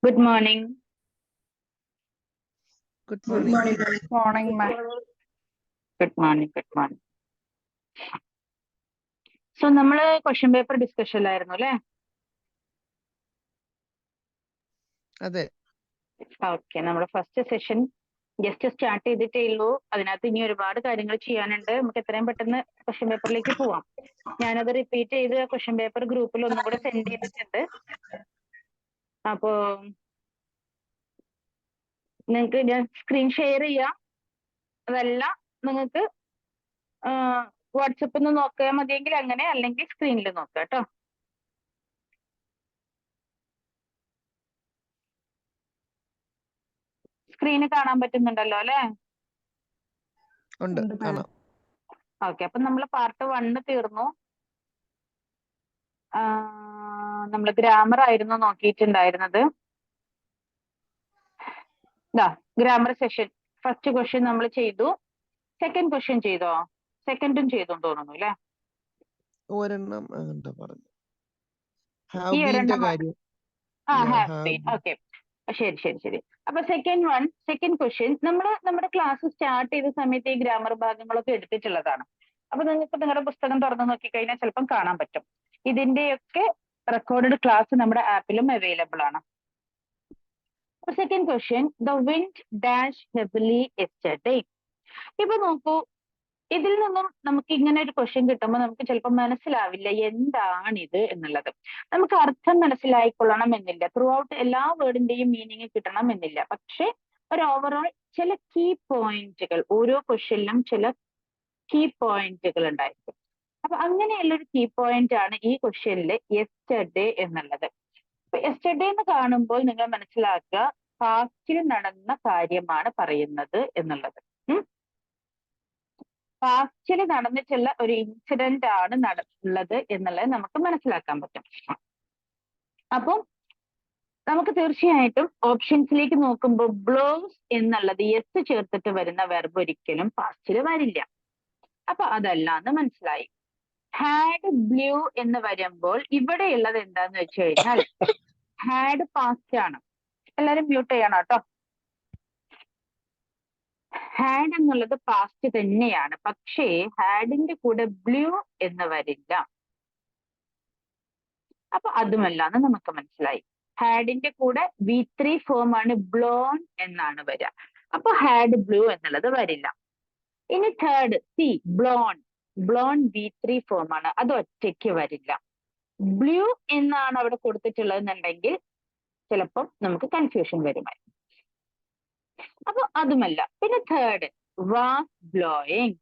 Good morning. Good morning. Morning, ma'am. Good morning. Good morning. So, നമ്മള് question paper ഡിസ്കഷനിലായിരുന്നു അല്ലേ? അതെ. Okay, നമ്മുടെ first session just start ചെയ്തിട്ടേ ഉള്ളൂ. അതിനകത്ത് ഇനി ഒരുപാട് കാര്യങ്ങൾ ചെയ്യാനുണ്ട്. നമുക്ക് എത്രയും പെട്ടെന്ന് ക്വസ്റ്റ്യൻ പേപ്പറിലേക്ക് പോവാം. ഞാനത് റിപ്പീറ്റ് ചെയ്ത് ക്വസ്റ്റ്യൻ പേപ്പർ ഗ്രൂപ്പിൽ ഒന്നും കൂടെ സെൻഡ് ചെയ്തിട്ടുണ്ട്. അപ്പോ നിങ്ങൾക്ക് ഞാൻ സ്ക്രീൻ ഷെയർ ചെയ്യാം. അതല്ല നിങ്ങൾക്ക് വാട്സപ്പിൽ നിന്ന് നോക്കിയാൽ മതിയെങ്കിൽ അങ്ങനെ, അല്ലെങ്കിൽ സ്ക്രീനിൽ നോക്കാം കേട്ടോ. സ്ക്രീന് കാണാൻ പറ്റുന്നുണ്ടല്ലോ അല്ലേ? ഉണ്ട്, കാണാം. ഓക്കെ, അപ്പൊ നമ്മൾ പാർട്ട് 1 തീർന്നു. നമ്മൾ ഗ്രാമർ ആയിരുന്നു നോക്കിയിട്ടുണ്ടായിരുന്നത്. ഗ്രാമർ സെഷൻ ഫസ്റ്റ് ക്വസ്റ്റ്യൻ നമ്മൾ ചെയ്തു. സെക്കൻഡ് ക്വസ്റ്റ്യൻ ചെയ്തോ? സെക്കൻഡും ചെയ്തു തോന്നുന്നു അല്ലേ? ഒരെണ്ണം എന്താ പറഞ്ഞു? ഈ ഒരെണ്ണം കാര്യം. Have been. ഓക്കെ, ശരി. അപ്പൊ സെക്കൻഡ് ക്വസ്റ്റ്യൻ നമ്മൾ നമ്മുടെ ക്ലാസ് സ്റ്റാർട്ട് ചെയ്ത സമയത്ത് ഈ ഗ്രാമർ ഭാഗങ്ങളൊക്കെ എടുത്തിട്ടുള്ളതാണ്. അപ്പൊ നിങ്ങൾക്ക് നിങ്ങളുടെ പുസ്തകം തുറന്നു നോക്കിക്കഴിഞ്ഞാൽ ചിലപ്പം കാണാൻ പറ്റും. ഇതിന്റെയൊക്കെ റെക്കോർഡഡ് ക്ലാസ് നമ്മുടെ ആപ്പിലും അവൈലബിൾ ആണ്. Second question, the wind dash heavily yesterday. ഇപ്പൊ നോക്കൂ, ഇതിൽ നിന്നും നമുക്ക് ഇങ്ങനെ ഒരു ക്വസ്റ്റ്യൻ കിട്ടുമ്പോൾ നമുക്ക് ചിലപ്പോൾ മനസ്സിലാവില്ല എന്താണിത് എന്നുള്ളത്. നമുക്ക് അർത്ഥം മനസ്സിലായിക്കൊള്ളണം എന്നില്ല, ത്രൂ ഔട്ട് എല്ലാ വേർഡിന്റെയും മീനിങ് കിട്ടണം എന്നില്ല. പക്ഷെ ഒരു ഓവറോൾ ചില കീ പോയിന്റുകൾ, ഓരോ ക്വസ്റ്റ്യനിലും ചില കീ പോയിന്റുകൾ ഉണ്ടായിരിക്കും. അപ്പൊ അങ്ങനെയുള്ളൊരു കീ പോയിന്റ് ആണ് ഈ ക്വസ്റ്റ്യനിൽ യെസ്റ്റർഡേ എന്നുള്ളത്. അപ്പൊ യെസ്റ്റർഡേ എന്ന് കാണുമ്പോൾ നിങ്ങൾ മനസ്സിലാക്കുക പാസ്റ്റിൽ നടന്ന കാര്യമാണ് പറയുന്നത് എന്നുള്ളത്. പാസ്റ്റിൽ നടന്നിട്ടുള്ള ഒരു ഇൻസിഡന്റ് ആണ് ഉള്ളത് എന്നുള്ളത് നമുക്ക് മനസ്സിലാക്കാൻ പറ്റും. അപ്പം നമുക്ക് തീർച്ചയായിട്ടും ഓപ്ഷൻസിലേക്ക് നോക്കുമ്പോൾ ബ്ലോസ് എന്നുള്ളത് യെസ് ചേർത്തിട്ട് വരുന്ന വെർബ് ഒരിക്കലും പാസ്റ്റിൽ വരില്ല. അപ്പൊ അതല്ല എന്ന് മനസ്സിലായി. ഹാഡ് ബ്ലൂ എന്ന് വരുമ്പോൾ ഇവിടെയുള്ളത് എന്താന്ന് വെച്ച് കഴിഞ്ഞാൽ ഹാഡ് പാസ്റ്റ് ആണ്. എല്ലാരും മ്യൂട്ട് ചെയ്യണം കേട്ടോ. ഹാഡ് എന്നുള്ളത് പാസ്റ്റ് തന്നെയാണ്, പക്ഷേ ഹാഡിന്റെ കൂടെ ബ്ലൂ എന്ന് വരില്ല. അപ്പൊ അതുമല്ല എന്ന് നമുക്ക് മനസ്സിലായി. ഹാഡിന്റെ കൂടെ V3 ഫോം ആണ് ബ്ലോൺ എന്നാണ് വരിക. അപ്പൊ ഹാഡ് ബ്ലൂ എന്നുള്ളത് വരില്ല. ഇനി third C, blown V3 form ആണ്, അത് ഒറ്റയ്ക്ക് വരില്ല. ബ്ലൂ എന്നാണ് അവിടെ കൊടുത്തിട്ടുള്ളത് എന്നുണ്ടെങ്കിൽ ചിലപ്പം നമുക്ക് കൺഫ്യൂഷൻ വരുമായി. അപ്പൊ അതുമല്ല. പിന്നെ third was blowing,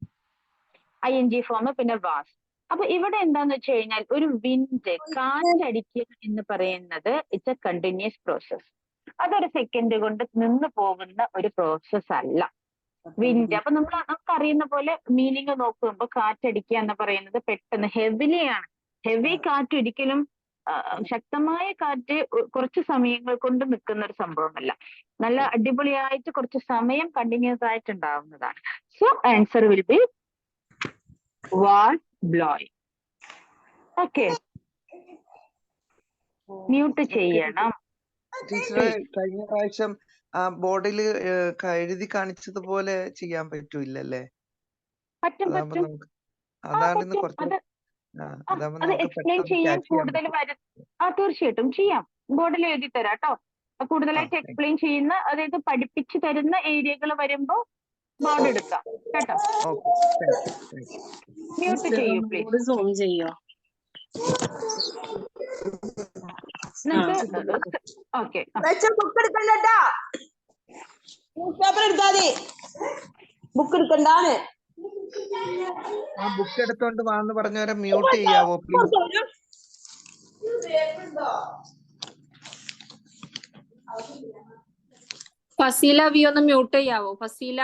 ING form പിന്നെ വാസ്. അപ്പൊ ഇവിടെ എന്താന്ന് വെച്ച് കഴിഞ്ഞാൽ ഒരു വിൻഡ്, കാറ്റടിക്കുക എന്ന് പറയുന്നത് ഇറ്റ്സ് എ കണ്ടിന്യൂസ് പ്രോസസ്. അതൊരു സെക്കൻഡ് കൊണ്ട് നിന്ന് പോകുന്ന ഒരു പ്രോസസ് അല്ല വിൻഡ്. അപ്പൊ നമുക്കറിയുന്ന പോലെ മീനിങ് നോക്കുമ്പോൾ കാറ്റടിക്കുക എന്ന് പറയുന്നത് പെട്ടെന്ന് ഹെവിലിയാണ്. ഹെവി കാറ്റ് ഒരിക്കലും ശക്തമായ കാറ്റ് കുറച്ച് സമയങ്ങൾ കൊണ്ട് നിൽക്കുന്ന ഒരു സംഭവമല്ല. നല്ല അടിപൊളിയായിട്ട് കുറച്ച് സമയം കണ്ടിന്യൂസ് ആയിട്ട് ഉണ്ടാവുന്നതാണ്. So answer will be was blowing. Okay, mute ചെയ്യണം. ടീച്ചറെ, കഴിഞ്ഞ പ്രാവശ്യം ബോർഡിൽ എഴുതി കാണിച്ചതുപോലെ ചെയ്യാൻ പറ്റൂലല്ലേ? പറ്റും. അതാണ് അത് അതാവുമ്പോ അത് നമുക്ക് എക്സ്പ്ലെയിൻ പെട്ടെന്ന് ചെയ്യാൻ ക്യാച്ച് ചെയ്യാൻ കൂടുതൽ പറ്റും. തീർച്ചയായിട്ടും ചെയ്യാം. ബോർഡിൽ എഴുതി തരാം കേട്ടോ. കൂടുതലായിട്ട് താങ്ക് എക്സ്പ്ലെയിൻ ചെയ്യുന്ന, അതായത് പഠിപ്പിച്ചു തരുന്ന ഏരിയകൾ വരുമ്പോ ബോർഡ് എടുക്കാം കേട്ടോ. Okay, thank you. മ്യൂട്ട് ചെയ്യൂ പ്ലീസ്. ഒന്നുകൂടി സൂം ചെയ്യോ? നിങ്ങൾക്ക് ഓക്കെ. ബുക്ക് എടുക്കണ്ടട്ടാ, ന്യൂസ് പേപ്പർ എടുത്താ മതി, ബുക്ക് എടുക്കണ്ടാന്ന്. ആ ബുക്ക് എടുത്തോണ്ട് വാന്ന് പറഞ്ഞവരെ മ്യൂട്ട് ചെയ്യാവോ പ്ലീസ്? ഫസീല വി ഒന്ന് മ്യൂട്ട് ചെയ്യാവോ? ഫസീല.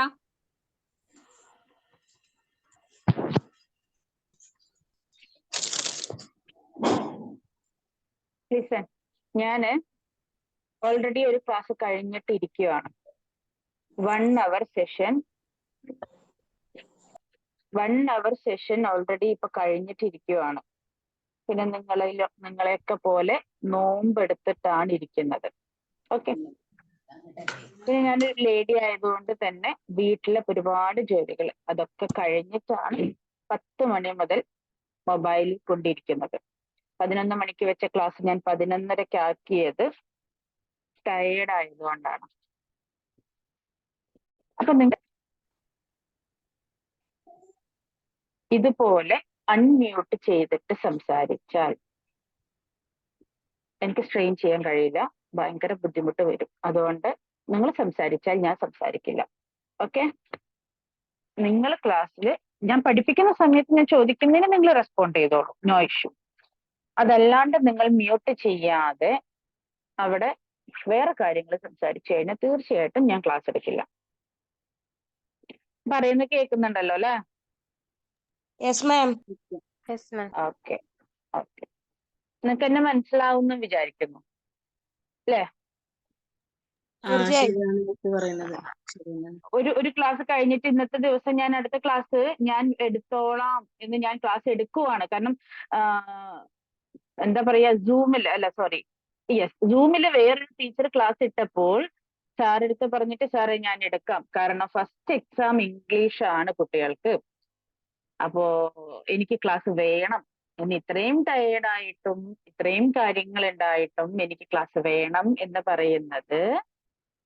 ലിസൺ, ഞാന് ഓൾറെഡി ഒരു ക്ലാസ് കഴിഞ്ഞിട്ട് ഇരിക്കുകയാണ്. 1 hour സെഷൻ ഓൾറെഡി ഇപ്പൊ കഴിഞ്ഞിട്ടിരിക്കുകയാണ്. പിന്നെ നിങ്ങളെയൊക്കെ പോലെ നോമ്പെടുത്തിട്ടാണ് ഇരിക്കുന്നത്. ഓക്കെ. പിന്നെ ഞാനൊരു ലേഡി ആയതുകൊണ്ട് തന്നെ വീട്ടിലെ ഒരുപാട് ജോലികൾ അതൊക്കെ കഴിഞ്ഞിട്ടാണ് 10 മണി മുതൽ മൊബൈലിൽ കൊണ്ടിരിക്കുന്നത്. 11 മണിക്ക് വെച്ച ക്ലാസ് ഞാൻ 11:30 ആക്കിയത് ടയേർഡ് ആയതുകൊണ്ടാണ്. അപ്പൊ നിങ്ങൾ ഇതുപോലെ അൺമ്യൂട്ട് ചെയ്തിട്ട് സംസാരിച്ചാൽ എനിക്ക് സ്ട്രെയിൻ ചെയ്യാൻ കഴിയില്ല, ഭയങ്കര ബുദ്ധിമുട്ട് വരും. അതുകൊണ്ട് നിങ്ങൾ സംസാരിച്ചാൽ ഞാൻ സംസാരിക്കില്ല. ഓക്കെ? നിങ്ങൾ ക്ലാസ്സിൽ ഞാൻ പഠിപ്പിക്കുന്ന സമയത്ത് ഞാൻ ചോദിക്കുന്നതിന് നിങ്ങൾ റെസ്പോണ്ട് ചെയ്തോളൂ, നോ ഇഷ്യൂ. അതല്ലാണ്ട് നിങ്ങൾ മ്യൂട്ട് ചെയ്യാതെ അവിടെ വേറെ കാര്യങ്ങൾ സംസാരിച്ചു കഴിഞ്ഞാൽ തീർച്ചയായിട്ടും ഞാൻ ക്ലാസ് എടുക്കില്ല. പറയുന്നത് കേൾക്കുന്നുണ്ടല്ലോ അല്ലെ? Yes ma'am. Okay okay. നിങ്ങൾക്ക് എന്നെ മനസ്സിലാവുമെന്ന് വിചാരിക്കുന്നു അല്ലേ? ഒരു ക്ലാസ് കഴിഞ്ഞിട്ട് ഇന്നത്തെ ദിവസം ഞാൻ അടുത്ത ക്ലാസ് ഞാൻ എടുത്തോളാം എന്ന് ഞാൻ ക്ലാസ് എടുക്കുവാണ്. കാരണം എന്താ പറയാ, സൂമില് വേറൊരു ടീച്ചർ ക്ലാസ് ഇട്ടപ്പോൾ സാർ എടുത്ത് പറഞ്ഞിട്ട് സാറേ ഞാൻ എടുക്കാം, കാരണം ഫസ്റ്റ് എക്സാം ഇംഗ്ലീഷ് ആണ് കുട്ടികൾക്ക്, അപ്പോ എനിക്ക് ക്ലാസ് വേണം എന്ന് ഇത്രയും ടയേർഡായിട്ടും ഇത്രയും കാര്യങ്ങൾ ഉണ്ടായിട്ടും എനിക്ക് ക്ലാസ് വേണം എന്ന് പറയുന്നത്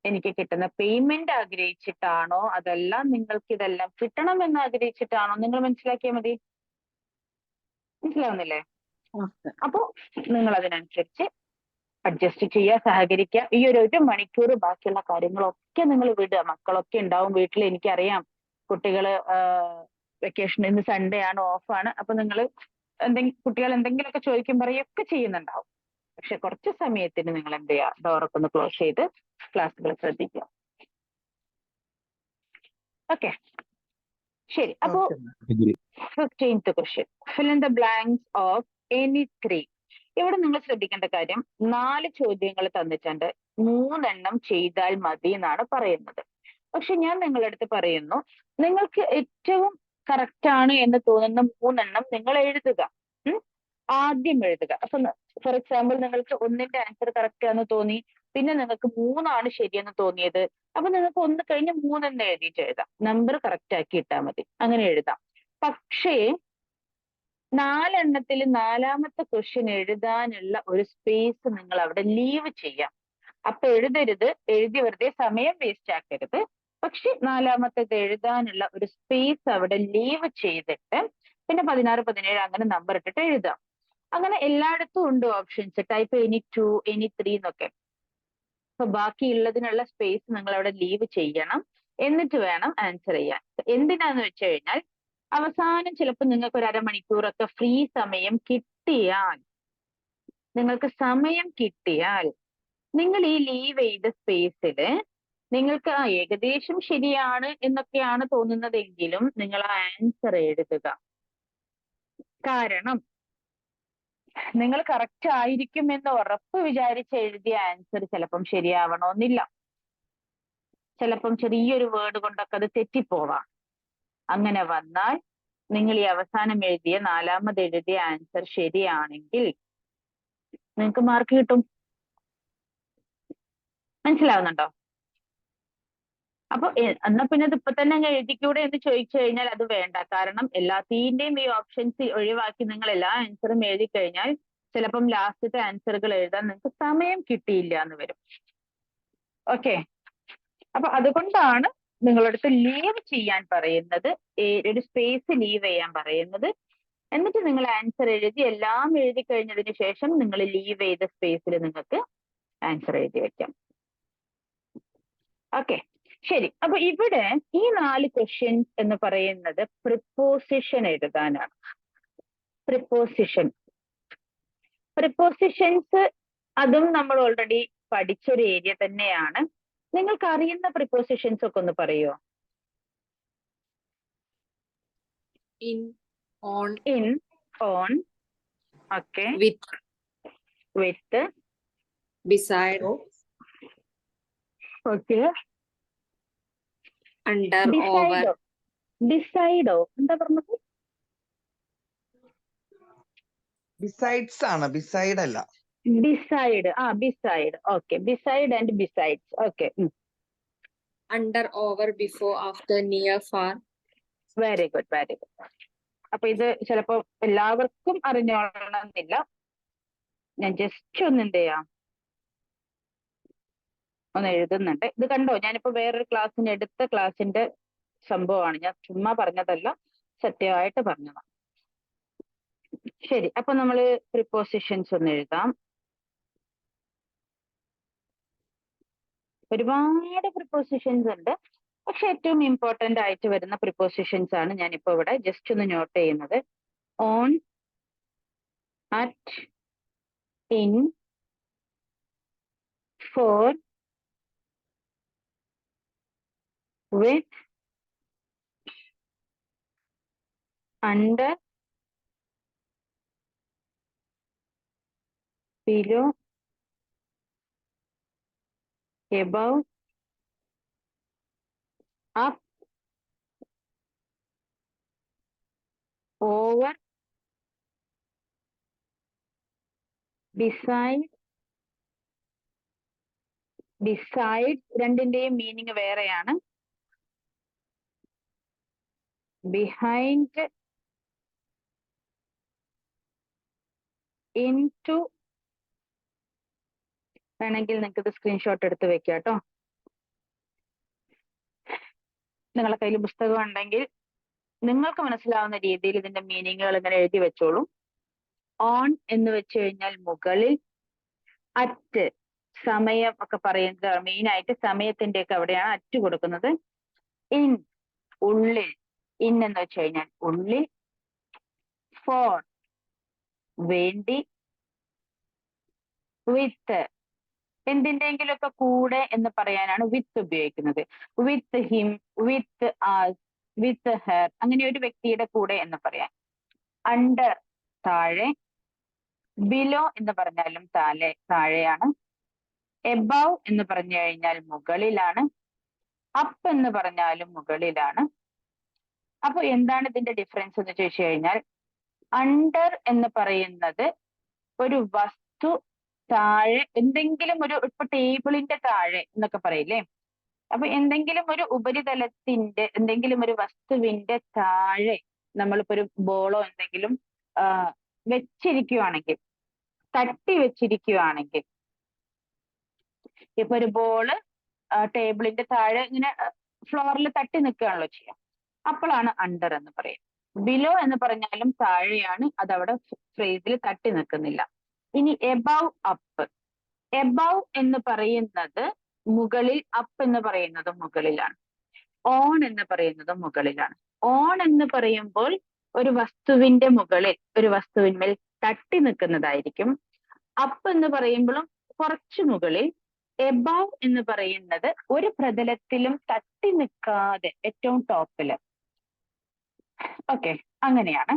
എനിക്ക് കിട്ടുന്ന പേയ്മെന്റ് ആഗ്രഹിച്ചിട്ടാണോ അതല്ല നിങ്ങൾക്ക് ഇതെല്ലാം കിട്ടണം എന്ന് ആഗ്രഹിച്ചിട്ടാണോ? നിങ്ങൾ മനസ്സിലാക്കിയാൽ മതി. മനസ്സിലാവുന്നില്ലേ? അപ്പോ നിങ്ങൾ അതിനനുസരിച്ച് അഡ്ജസ്റ്റ് ചെയ്യുക, സഹകരിക്കുക. ഈ ഒരു മണിക്കൂർ ബാക്കിയുള്ള കാര്യങ്ങളൊക്കെ നിങ്ങൾ വിടുക. മക്കളൊക്കെ ഉണ്ടാവും വീട്ടിൽ, എനിക്കറിയാം. കുട്ടികള് വെക്കേഷൻ, ഇന്ന് സൺഡേ ആണ്, ഓഫാണ്. അപ്പൊ നിങ്ങൾ കുട്ടികൾ എന്തെങ്കിലുമൊക്കെ ചോദിക്കും പറയുകയൊക്കെ ചെയ്യുന്നുണ്ടാവും. പക്ഷെ കുറച്ച് സമയത്തിന് നിങ്ങൾ എന്ത് ചെയ്യുക, ഡോറൊക്കെ ഒന്ന് ക്ലോസ് ചെയ്ത് ക്ലാസ്സുകൾ ശ്രദ്ധിക്കുക. ഓക്കെ, ശരി. അപ്പോ 15th question, fill in the blanks of any 3. ഇവിടെ നിങ്ങൾ ശ്രദ്ധിക്കേണ്ട കാര്യം, 4 ചോദ്യങ്ങൾ തന്നിട്ടുണ്ട്, 3 എണ്ണം ചെയ്താൽ മതി എന്നാണ് പറയുന്നത്. പക്ഷെ ഞാൻ നിങ്ങളുടെ അടുത്ത് പറയുന്നു, നിങ്ങൾക്ക് ഏറ്റവും കറക്റ്റ് ആണ് എന്ന് തോന്നുന്ന 3 എണ്ണം നിങ്ങൾ എഴുതുക. ആദ്യം എഴുതുക. അപ്പൊ ഫോർ എക്സാമ്പിൾ നിങ്ങൾക്ക് 1ന്റെ ആൻസർ കറക്റ്റ് ആണെന്ന് തോന്നി, പിന്നെ നിങ്ങൾക്ക് 3 ആണ് ശരിയെന്ന് തോന്നിയത്, അപ്പൊ നിങ്ങൾക്ക് 1 കഴിഞ്ഞ് 3 എന്ന് എഴുതിയിട്ട് എഴുതാം. നമ്പർ കറക്റ്റ് ആക്കി ഇട്ടാൽ മതി, അങ്ങനെ എഴുതാം. പക്ഷേ 4 എണ്ണത്തിൽ 4ാമത്തെ ക്വസ്റ്റ്യൻ എഴുതാനുള്ള ഒരു സ്പേസ് നിങ്ങൾ അവിടെ ലീവ് ചെയ്യാം. അപ്പൊ എഴുതരുത്, എഴുതി വെറുതെ സമയം വേസ്റ്റ് ആക്കരുത്. പക്ഷെ 4ാമത്തേത് എഴുതാനുള്ള ഒരു സ്പേസ് അവിടെ ലീവ് ചെയ്തിട്ട് പിന്നെ 16, 17 അങ്ങനെ നമ്പർ ഇട്ടിട്ട് എഴുതാം. അങ്ങനെ എല്ലായിടത്തും ഉണ്ട് ഓപ്ഷൻസ്, ടൈപ്പ് എനി 2, എനി 3 എന്നൊക്കെ. അപ്പൊ ബാക്കിയുള്ളതിനുള്ള സ്പേസ് നിങ്ങൾ അവിടെ ലീവ് ചെയ്യണം, എന്നിട്ട് വേണം ആൻസർ ചെയ്യാൻ. എന്തിനാന്ന് വെച്ച് കഴിഞ്ഞാൽ അവസാനം ചിലപ്പോൾ നിങ്ങൾക്ക് ഒരു അരമണിക്കൂറൊക്കെ ഫ്രീ സമയം കിട്ടിയാൽ, നിങ്ങൾ ഈ ലീവ് ചെയ്ത സ്പേസില് നിങ്ങൾക്ക് ഏകദേശം ശരിയാണ് എന്നൊക്കെയാണ് തോന്നുന്നതെങ്കിലും നിങ്ങൾ ആ ആൻസർ എഴുതുക. കാരണം നിങ്ങൾ കറക്റ്റ് ആയിരിക്കും എന്ന് ഉറപ്പ് വിചാരിച്ച് എഴുതിയ ആൻസർ ചിലപ്പം ശരിയാവണമെന്നില്ല. ചിലപ്പം ചെറിയൊരു വേർഡ് കൊണ്ടൊക്കെ അത് തെറ്റിപ്പോവാം. അങ്ങനെ വന്നാൽ നിങ്ങൾ ഈ അവസാനം എഴുതിയ 4ാമത് എഴുതിയ ആൻസർ ശരിയാണെങ്കിൽ നിങ്ങൾക്ക് മാർക്ക് കിട്ടും. മനസ്സിലാവുന്നുണ്ടോ? അപ്പൊ എന്നാ പിന്നെ ഇത് ഇപ്പൊ തന്നെ അങ്ങ് എഴുതിക്കൂടെ എന്ന് ചോദിച്ചു കഴിഞ്ഞാൽ അത് വേണ്ട. കാരണം എല്ലാത്തിന്റെയും ഈ ഓപ്ഷൻസ് ഒഴിവാക്കി നിങ്ങൾ എല്ലാ ആൻസറും എഴുതി കഴിഞ്ഞാൽ ചിലപ്പം ലാസ്റ്റത്തെ ആൻസറുകൾ എഴുതാൻ നിങ്ങൾക്ക് സമയം കിട്ടിയില്ല എന്ന് വരും. ഓക്കെ, അപ്പൊ അതുകൊണ്ടാണ് നിങ്ങളടുത്ത് ലീവ് ചെയ്യാൻ പറയുന്നത്, ഒരു സ്പേസ് ലീവ് ചെയ്യാൻ പറയുന്നത്. എന്നിട്ട് നിങ്ങൾ ആൻസർ എഴുതി എല്ലാം എഴുതി കഴിഞ്ഞതിന് ശേഷം നിങ്ങൾ ലീവ് ചെയ്ത സ്പേസിൽ നിങ്ങൾക്ക് ആൻസർ എഴുതി വെക്കാം. ഓക്കെ, ശരി. അപ്പൊ ഇവിടെ ഈ 4 ക്വസ്റ്റ്യൻസ് എന്ന് പറയുന്നത് പ്രിപ്പോസിഷൻ എഴുതാനാണ്. പ്രിപ്പോസിഷൻസ് അതും നമ്മൾ ഓൾറെഡി പഠിച്ചൊരു ഏരിയ തന്നെയാണ്. നിങ്ങൾക്ക് അറിയുന്ന പ്രിപ്പോസിഷൻസ് ഒക്കെ ഒന്ന് പറയുമോ? In, on, in, on, okay, with, with, beside, okay, under, over, ഡിസൈഡോ? ഡിസൈഡോ എന്താ പറഞ്ഞത്? ബിസൈഡ്സ് ആണ്, ബിസൈഡ് അല്ല. Decide, beside, okay, beside and besides, okay. Under, over, before, after, near, far. Very good, very good. അപ്പൊ ഇത് ചിലപ്പോ എല്ലാവർക്കും അറിഞ്ഞോളണമെന്നില്ല. ഞാൻ ജസ്റ്റ് ഒന്ന് എന്ത് ചെയ്യാം, ഒന്ന് എഴുതുന്നുണ്ട്. ഇത് കണ്ടോ, ഞാനിപ്പോ വേറൊരു ക്ലാസ്സിന് എടുത്ത ക്ലാസ്സിന്റെ സംഭവമാണ്, ഞാൻ ചുമ്മാ പറഞ്ഞതല്ല, സത്യമായിട്ട് പറഞ്ഞതാണ്. ശരി, അപ്പൊ നമ്മള് പ്രിപ്പോസിഷൻസ് ഒന്ന് എഴുതാം. ഒരുപാട് പ്രിപ്പോസിഷൻസ് ഉണ്ട്, പക്ഷെ ഏറ്റവും ഇമ്പോർട്ടന്റ് ആയിട്ട് വരുന്ന പ്രിപ്പോസിഷൻസ് ആണ് ഞാനിപ്പോ ഇവിടെ ജസ്റ്റ് ഒന്ന് നോട്ട് ചെയ്യുന്നത്. On, at, in, for, with, under, below, above, up, over, beside, രണ്ടിന്റെയും മീനിങ് വേറെയാണ്. ബിഹൈൻഡ്, ഇൻടു, വേണമെങ്കിൽ നിങ്ങൾക്ക് ഇത് സ്ക്രീൻഷോട്ട് എടുത്ത് വെക്കാം കേട്ടോ. നിങ്ങളുടെ കയ്യിൽ പുസ്തകം ഉണ്ടെങ്കിൽ നിങ്ങൾക്ക് മനസ്സിലാവുന്ന രീതിയിൽ ഇതിന്റെ മീനിങ്ങുകൾ ഇങ്ങനെ എഴുതി വെച്ചോളൂ. ഓൺ എന്ന് വെച്ച് കഴിഞ്ഞാൽ മുകളിൽ, അറ്റ് സമയം ഒക്കെ പറയുന്നത് മെയിൻ ആയിട്ട് സമയത്തിന്റെ ഒക്കെ അവിടെയാണ് അറ്റ് കൊടുക്കുന്നത്. ഇൻ ഉള്ളിൽ, ഇൻ എന്ന് വെച്ച് കഴിഞ്ഞാൽ ഉള്ളിൽ. ഫോർ വേണ്ടി. വിത്ത് എന്തിന്റെങ്കിലും ഒക്കെ കൂടെ എന്ന് പറയാനാണ് വിത്ത് ഉപയോഗിക്കുന്നത്. With him, with as, with her, അങ്ങനെ ഒരു വ്യക്തിയുടെ കൂടെ എന്ന് പറയാൻ. അണ്ടർ താഴെ, ബിലോ എന്ന് പറഞ്ഞാലും താഴെയാണ്. എബവ് എന്ന് പറഞ്ഞു കഴിഞ്ഞാൽ മുകളിലാണ്. അപ്പ് എന്ന് പറഞ്ഞാലും മുകളിലാണ്. അപ്പൊ എന്താണ് ഇതിന്റെ ഡിഫറൻസ് എന്ന് ചോദിച്ചു കഴിഞ്ഞാൽ, അണ്ടർ എന്ന് പറയുന്നത് ഒരു വസ്തു താഴെ, എന്തെങ്കിലും ഒരു, ഇപ്പൊ ടേബിളിന്റെ താഴെ എന്നൊക്കെ പറയില്ലേ, അപ്പൊ എന്തെങ്കിലും ഒരു ഉപരിതലത്തിന്റെ, എന്തെങ്കിലും ഒരു വസ്തുവിന്റെ താഴെ നമ്മളിപ്പോ ഒരു ബോളോ എന്തെങ്കിലും വെച്ചിരിക്കുവാണെങ്കിൽ, തട്ടി വെച്ചിരിക്കുവാണെങ്കിൽ, ഇപ്പൊ ഒരു ബോള് ടേബിളിന്റെ താഴെ ഇങ്ങനെ ഫ്ലോറിൽ തട്ടി നിൽക്കുകയാണല്ലോ ചെയ്യാം, അപ്പോഴാണ് അണ്ടർ എന്ന് പറയുന്നത്. ബിലോ എന്ന് പറഞ്ഞാലും താഴെയാണ്, അതവിടെ ഫ്രേസിൽ തട്ടി നിൽക്കുന്നില്ല. ഇനി എബവ്, അപ്പ്. എബവ് എന്ന് പറയുന്നത് മുകളിൽ, അപ്പ് എന്ന് പറയുന്നത് മുകളിലാണ്. ഓൺ എന്ന് പറയുന്നത് മുകളിലാണ്. ഓൺ എന്ന് പറയുമ്പോൾ ഒരു വസ്തുവിന്റെ മുകളിൽ, ഒരു വസ്തുവിന്മേൽ തട്ടി നിൽക്കുന്നതായിരിക്കും. അപ്പ് എന്ന് പറയുമ്പോഴും കുറച്ചു മുകളിൽ. എബവ് എന്ന് പറയുന്നത് ഒരു പ്രതലത്തിലും തട്ടി നിൽക്കാതെ ഏറ്റവും ടോപ്പില്. ഓക്കെ, അങ്ങനെയാണ്.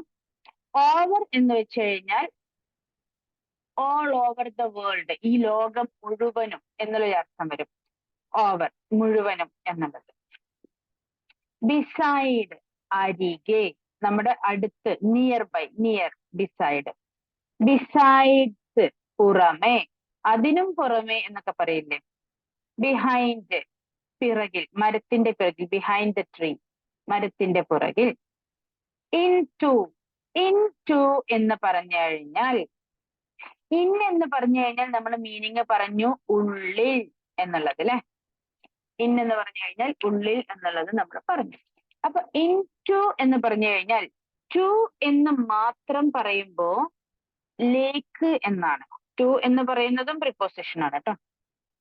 ഓവർ എന്ന് വെച്ച് കഴിഞ്ഞാൽ ഓൾ ഓവർ ദ വേൾഡ്, ഈ ലോകം മുഴുവനും എന്നുള്ളൊരു അർത്ഥം വരും. ഓവർ മുഴുവനും എന്നുള്ളത്. ബിസൈഡ് അരികെ, നമ്മുടെ അടുത്ത്, near by, near, beside. Besides പുറമെ, അതിനും പുറമെ എന്നൊക്കെ പറയില്ലേ. ബിഹൈൻഡ് പിറകിൽ, മരത്തിന്റെ പിറകിൽ, ബിഹൈൻഡ് ദ ട്രീ, മരത്തിന്റെ പുറകിൽ. ഇൻടു, ഇൻടു എന്ന് പറഞ്ഞു കഴിഞ്ഞാൽ, ഇൻ എന്ന് പറഞ്ഞു കഴിഞ്ഞാൽ നമ്മൾ മീനിങ് പറഞ്ഞു ഉള്ളിൽ എന്നുള്ളത് അല്ലെ. ഇൻ എന്ന് പറഞ്ഞു കഴിഞ്ഞാൽ ഉള്ളിൽ എന്നുള്ളത് നമ്മൾ പറഞ്ഞു. അപ്പൊ ഇൻടു എന്ന് പറഞ്ഞു കഴിഞ്ഞാൽ ടു എന്ന് മാത്രം പറയുമ്പോ ലേക്ക് എന്നാണ്. ടു എന്ന് പറയുന്നതും പ്രിപ്പോസിഷൻ ആണ് കേട്ടോ.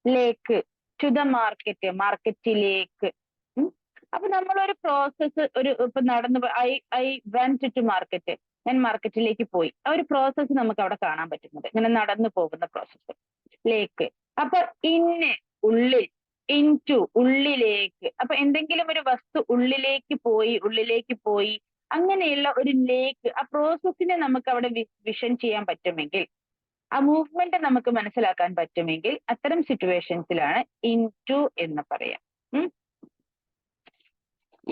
ലേക്ക്, ടു ദ മാർക്കറ്റ്, മാർക്കറ്റിലേക്ക്. അപ്പൊ നമ്മളൊരു പ്രോസസ്സ്, ഇപ്പൊ നടന്നു ഐ വെന്റ് ടു മാർക്കറ്റ്, ഞാൻ മാർക്കറ്റിലേക്ക് പോയി, ആ ഒരു പ്രോസസ്സ് നമുക്ക് അവിടെ കാണാൻ പറ്റുന്നത്, ഇങ്ങനെ നടന്നു പോകുന്ന പ്രോസസ്സ്. ലേക്ക്. അപ്പൊ ഇന്ന് ഉള്ളിൽ, ഇൻടു ഉള്ളിലേക്ക്. അപ്പൊ എന്തെങ്കിലും ഒരു വസ്തു ഉള്ളിലേക്ക് പോയി അങ്ങനെയുള്ള ഒരു ലേക്ക്, ആ പ്രോസസ്സിനെ നമുക്ക് അവിടെ വിഷൻ ചെയ്യാൻ പറ്റുമെങ്കിൽ, ആ മൂവ്മെന്റ് നമുക്ക് മനസ്സിലാക്കാൻ പറ്റുമെങ്കിൽ അത്തരം സിറ്റുവേഷൻസിലാണ് ഇൻടു എന്ന് പറയാം.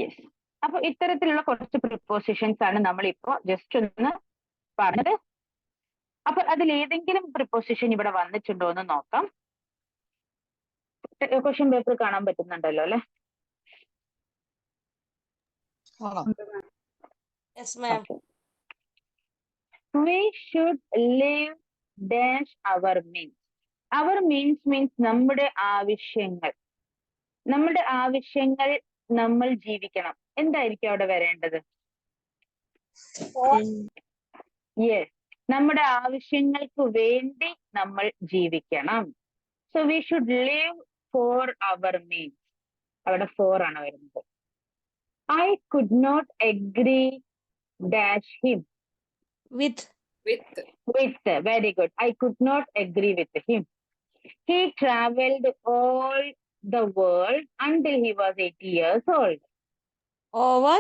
യെസ്. അപ്പൊ ഇത്തരത്തിലുള്ള കുറച്ച് പ്രിപ്പോസിഷൻസ് ആണ് നമ്മളിപ്പോ ജസ്റ്റ് ഒന്ന് പറഞ്ഞത്. അപ്പൊ അതിൽ ഏതെങ്കിലും പ്രിപ്പോസിഷൻ ഇവിടെ വന്നിട്ടുണ്ടോ എന്ന് നോക്കാം. ക്വസ്റ്റ്യൻ പേപ്പർ കാണാൻ പറ്റുന്നുണ്ടല്ലോ അല്ലെ? Yes, ma'am. We should live dash our means. Our means നമ്മുടെ ആവശ്യങ്ങൾ. നമ്മുടെ ആവശ്യങ്ങൾ നമ്മൾ ജീവിക്കണം. എന്തായിരിക്കും അവിടെ വരേണ്ടത്? യെസ്, നമ്മുടെ ആവശ്യങ്ങൾക്ക് വേണ്ടി നമ്മൾ ജീവിക്കണം. So we should live for our means. അവിടെ ഫോർ ആണ് വരുന്നത്. I could not agree dash him. With. Very good. I could not agree with him. He traveled all the world until he was 80 years old. Over.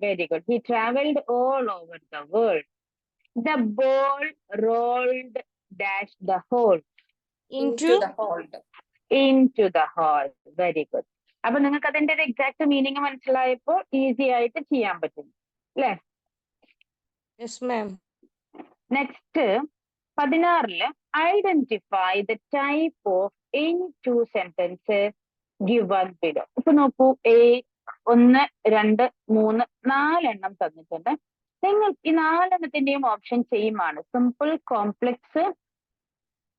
Very good. He traveled all over the world. The ball rolled dash the hole. Into the hole. Into the hole. Very good. അപ്പൊ നിങ്ങൾക്ക് അതിന്റെ ഒരു exact meaning മനസ്സിലായപ്പോൾ easy ആയിട്ട് ചെയ്യാൻ പറ്റും അല്ലെ? Yes, ma'am. Next 16 identify the type of any two sentences given below. ഇപ്പൊ നോക്കൂ, 1, 2, 3, 4 തന്നിട്ടുണ്ട്. നിങ്ങൾ ഈ 4 ഓപ്ഷൻ സെയിം ആണ്. Simple, complex,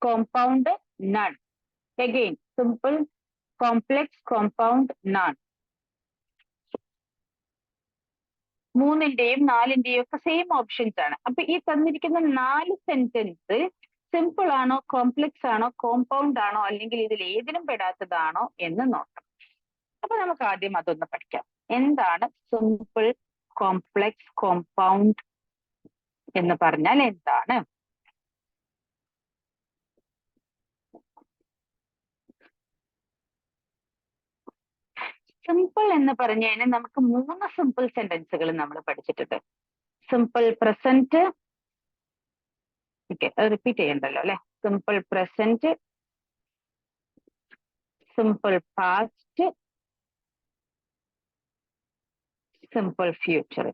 compound, none. Again simple, complex, compound, none. 3 4 same options ആണ്. അപ്പൊ ഈ തന്നിരിക്കുന്ന 4 സെന്റൻസ് സിമ്പിൾ ആണോ, കോംപ്ലക്സ് ആണോ, കോമ്പൗണ്ട് ആണോ, അല്ലെങ്കിൽ ഇതിൽ ഏതിലും പെടാത്തതാണോ എന്ന് നോക്കാം. അപ്പൊ നമുക്ക് ആദ്യം അതൊന്ന് പഠിക്കാം. എന്താണ് സിമ്പിൾ, കോംപ്ലക്സ്, കോമ്പൗണ്ട് എന്ന് പറഞ്ഞാൽ എന്താണ്? സിമ്പിൾ എന്ന് പറഞ്ഞു കഴിഞ്ഞാൽ നമുക്ക് 3 സിമ്പിൾ സെന്റൻസുകൾ നമ്മൾ പഠിച്ചിട്ടുണ്ട്. സിമ്പിൾ പ്രസന്റ്, റിപ്പീറ്റ് ചെയ്യണ്ടല്ലോ അല്ലെ? Simple present, simple past, simple future.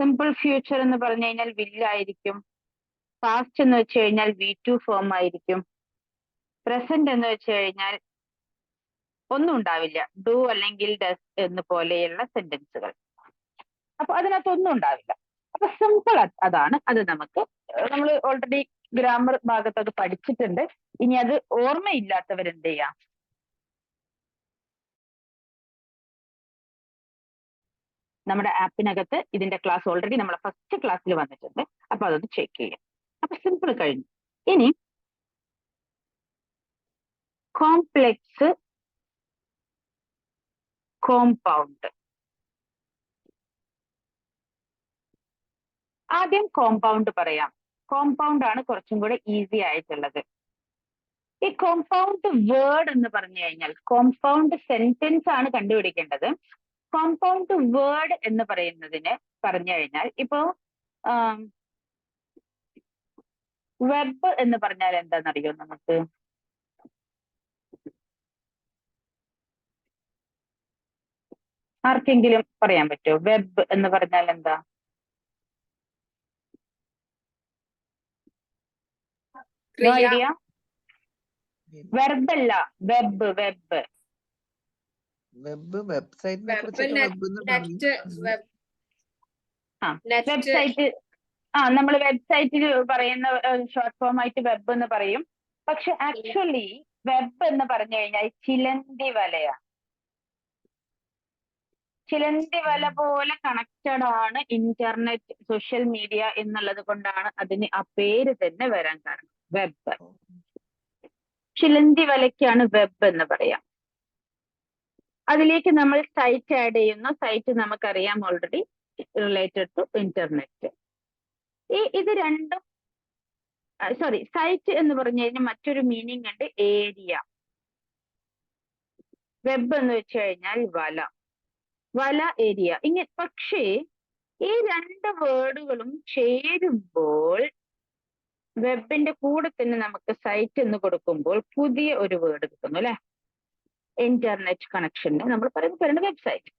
Simple future എന്ന് പറഞ്ഞു കഴിഞ്ഞാൽ വില്ലായിരിക്കും. പാസ്റ്റ് എന്ന് വെച്ച് കഴിഞ്ഞാൽ V2 ഫോം ആയിരിക്കും. പ്രസന്റ് എന്ന് വെച്ച് കഴിഞ്ഞാൽ ഒന്നും ഉണ്ടാവില്ല, ഡു അല്ലെങ്കിൽ ഡസ് എന്ന് പോലെയുള്ള സെന്റൻസുകൾ. അപ്പൊ അതിനകത്ത് ഒന്നും ഉണ്ടാവില്ല. അപ്പൊ സിമ്പിൾ അതാണ്. അത് നമ്മൾ ഓൾറെഡി ഗ്രാമർ ഭാഗത്ത് അത് പഠിച്ചിട്ടുണ്ട്. ഇനി അത് ഓർമ്മയില്ലാത്തവരെന്ത് ചെയ്യാം? നമ്മുടെ ആപ്പിനകത്ത് ഇതിന്റെ ക്ലാസ് ഓൾറെഡി നമ്മളെ ഫസ്റ്റ് ക്ലാസ്സിൽ വന്നിട്ടുണ്ട്. അപ്പൊ അതൊന്ന് ചെക്ക് ചെയ്യാം. അപ്പൊ സിമ്പിൾ കഴിഞ്ഞു. ഇനി കോംപ്ലക്സ്, കോമ്പൗണ്ട്. ആദ്യം കോമ്പൗണ്ട് പറയാം. കോമ്പൗണ്ട് ആണ് കുറച്ചും കൂടെ ഈസി ആയിട്ടുള്ളത്. ഈ കോമ്പൗണ്ട് വേർഡ് എന്ന് പറഞ്ഞു കഴിഞ്ഞാൽ കോമ്പൗണ്ട് സെന്റൻസ് ആണ് കണ്ടുപിടിക്കേണ്ടത്. കോമ്പൗണ്ട് വേർഡ് എന്ന് പറയുന്നതിന് പറഞ്ഞു കഴിഞ്ഞാൽ ഇപ്പോ വെബ് എന്ന് പറഞ്ഞാൽ എന്താണെന്നറിയോ നമുക്ക്? ആർക്കെങ്കിലും പറയാൻ പറ്റുമോ വെബ് എന്ന് പറഞ്ഞാൽ എന്താ? No idea? വെർബ് അല്ല, വെബ്. വെബ്സൈറ്റിനെ കുറിച്ചൊക്കെ വെബ് എന്ന് പറയും. വെബ് ആ നെറ്റ് വെബ്സൈറ്റ് നമ്മൾ വെബ്സൈറ്റിൽ പറയുന്ന ഷോർട്ട് ഫോം ആയിട്ട് വെബ് എന്ന് പറയും. പക്ഷെ ആക്ച്വലി വെബ് എന്ന് പറഞ്ഞു കഴിഞ്ഞാൽ ചിലന്തി വലയാണ്. ചിലന്തി വല പോലെ കണക്റ്റഡ് ആണ് ഇന്റർനെറ്റ്, സോഷ്യൽ മീഡിയ എന്നുള്ളത് കൊണ്ടാണ് അതിന് ആ പേര് തന്നെ വരാൻ കാരണം. വെബ്, ചിലന്തി വലയ്ക്കാണ് വെബ് എന്ന് പറയാം. അതിലേക്ക് നമ്മൾ സൈറ്റ് ആഡ് ചെയ്യുന്നു. സൈറ്റ് നമുക്കറിയാം ഓൾറെഡി റിലേറ്റഡ് ടു ഇന്റർനെറ്റ്. ഇത് രണ്ടും സൈറ്റ് എന്ന് പറഞ്ഞു കഴിഞ്ഞാൽ മറ്റൊരു മീനിങ് ഉണ്ട്, ഏരിയ. വെബ് എന്ന് വെച്ച് കഴിഞ്ഞാൽ വല ഏരിയ പക്ഷേ ഈ രണ്ട് വേർഡുകളും ചേരുമ്പോൾ വെബിന്റെ കൂടെ തന്നെ നമുക്ക് സൈറ്റ് എന്ന് കൊടുക്കുമ്പോൾ പുതിയ ഒരു വേർഡ് കിട്ടുന്നു അല്ലെ. ഇന്റർനെറ്റ് കണക്ഷന് നമ്മൾ പറയുന്നത് വെബ്സൈറ്റ്.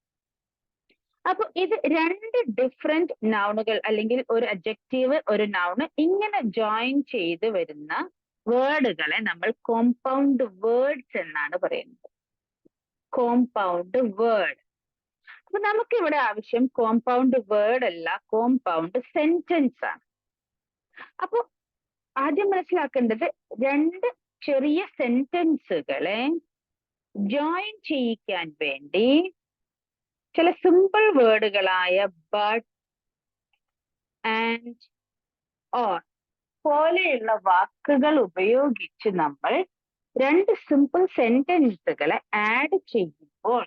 അപ്പൊ ഇത് രണ്ട് ഡിഫറെന്റ് നൗണുകൾ അല്ലെങ്കിൽ ഒരു അഡ്ജക്റ്റീവ്, ഒരു നൗണ് ഇങ്ങനെ ജോയിൻ ചെയ്ത് വരുന്ന വേർഡുകളെ നമ്മൾ കോമ്പൗണ്ട് വേർഡ്സ് എന്നാണ് പറയുന്നത്. Compound word. അപ്പൊ നമുക്ക് ഇവിടെ ആവശ്യം കോമ്പൗണ്ട് വേർഡ് അല്ല, കോമ്പൗണ്ട് സെന്റൻസ് ആണ്. അപ്പൊ ആദ്യം മനസ്സിലാക്കേണ്ടത് രണ്ട് ചെറിയ സെന്റൻസുകളെ ജോയിൻ ചെയ്യിക്കാൻ വേണ്ടി ചില സിമ്പിൾ വേർഡുകളായ ബട്ട്, ആൻഡ്, ഓർ പോലെയുള്ള വാക്കുകൾ ഉപയോഗിച്ച് നമ്മൾ രണ്ട് സിമ്പിൾ സെന്റൻസുകളെ ആഡ് ചെയ്യുമ്പോൾ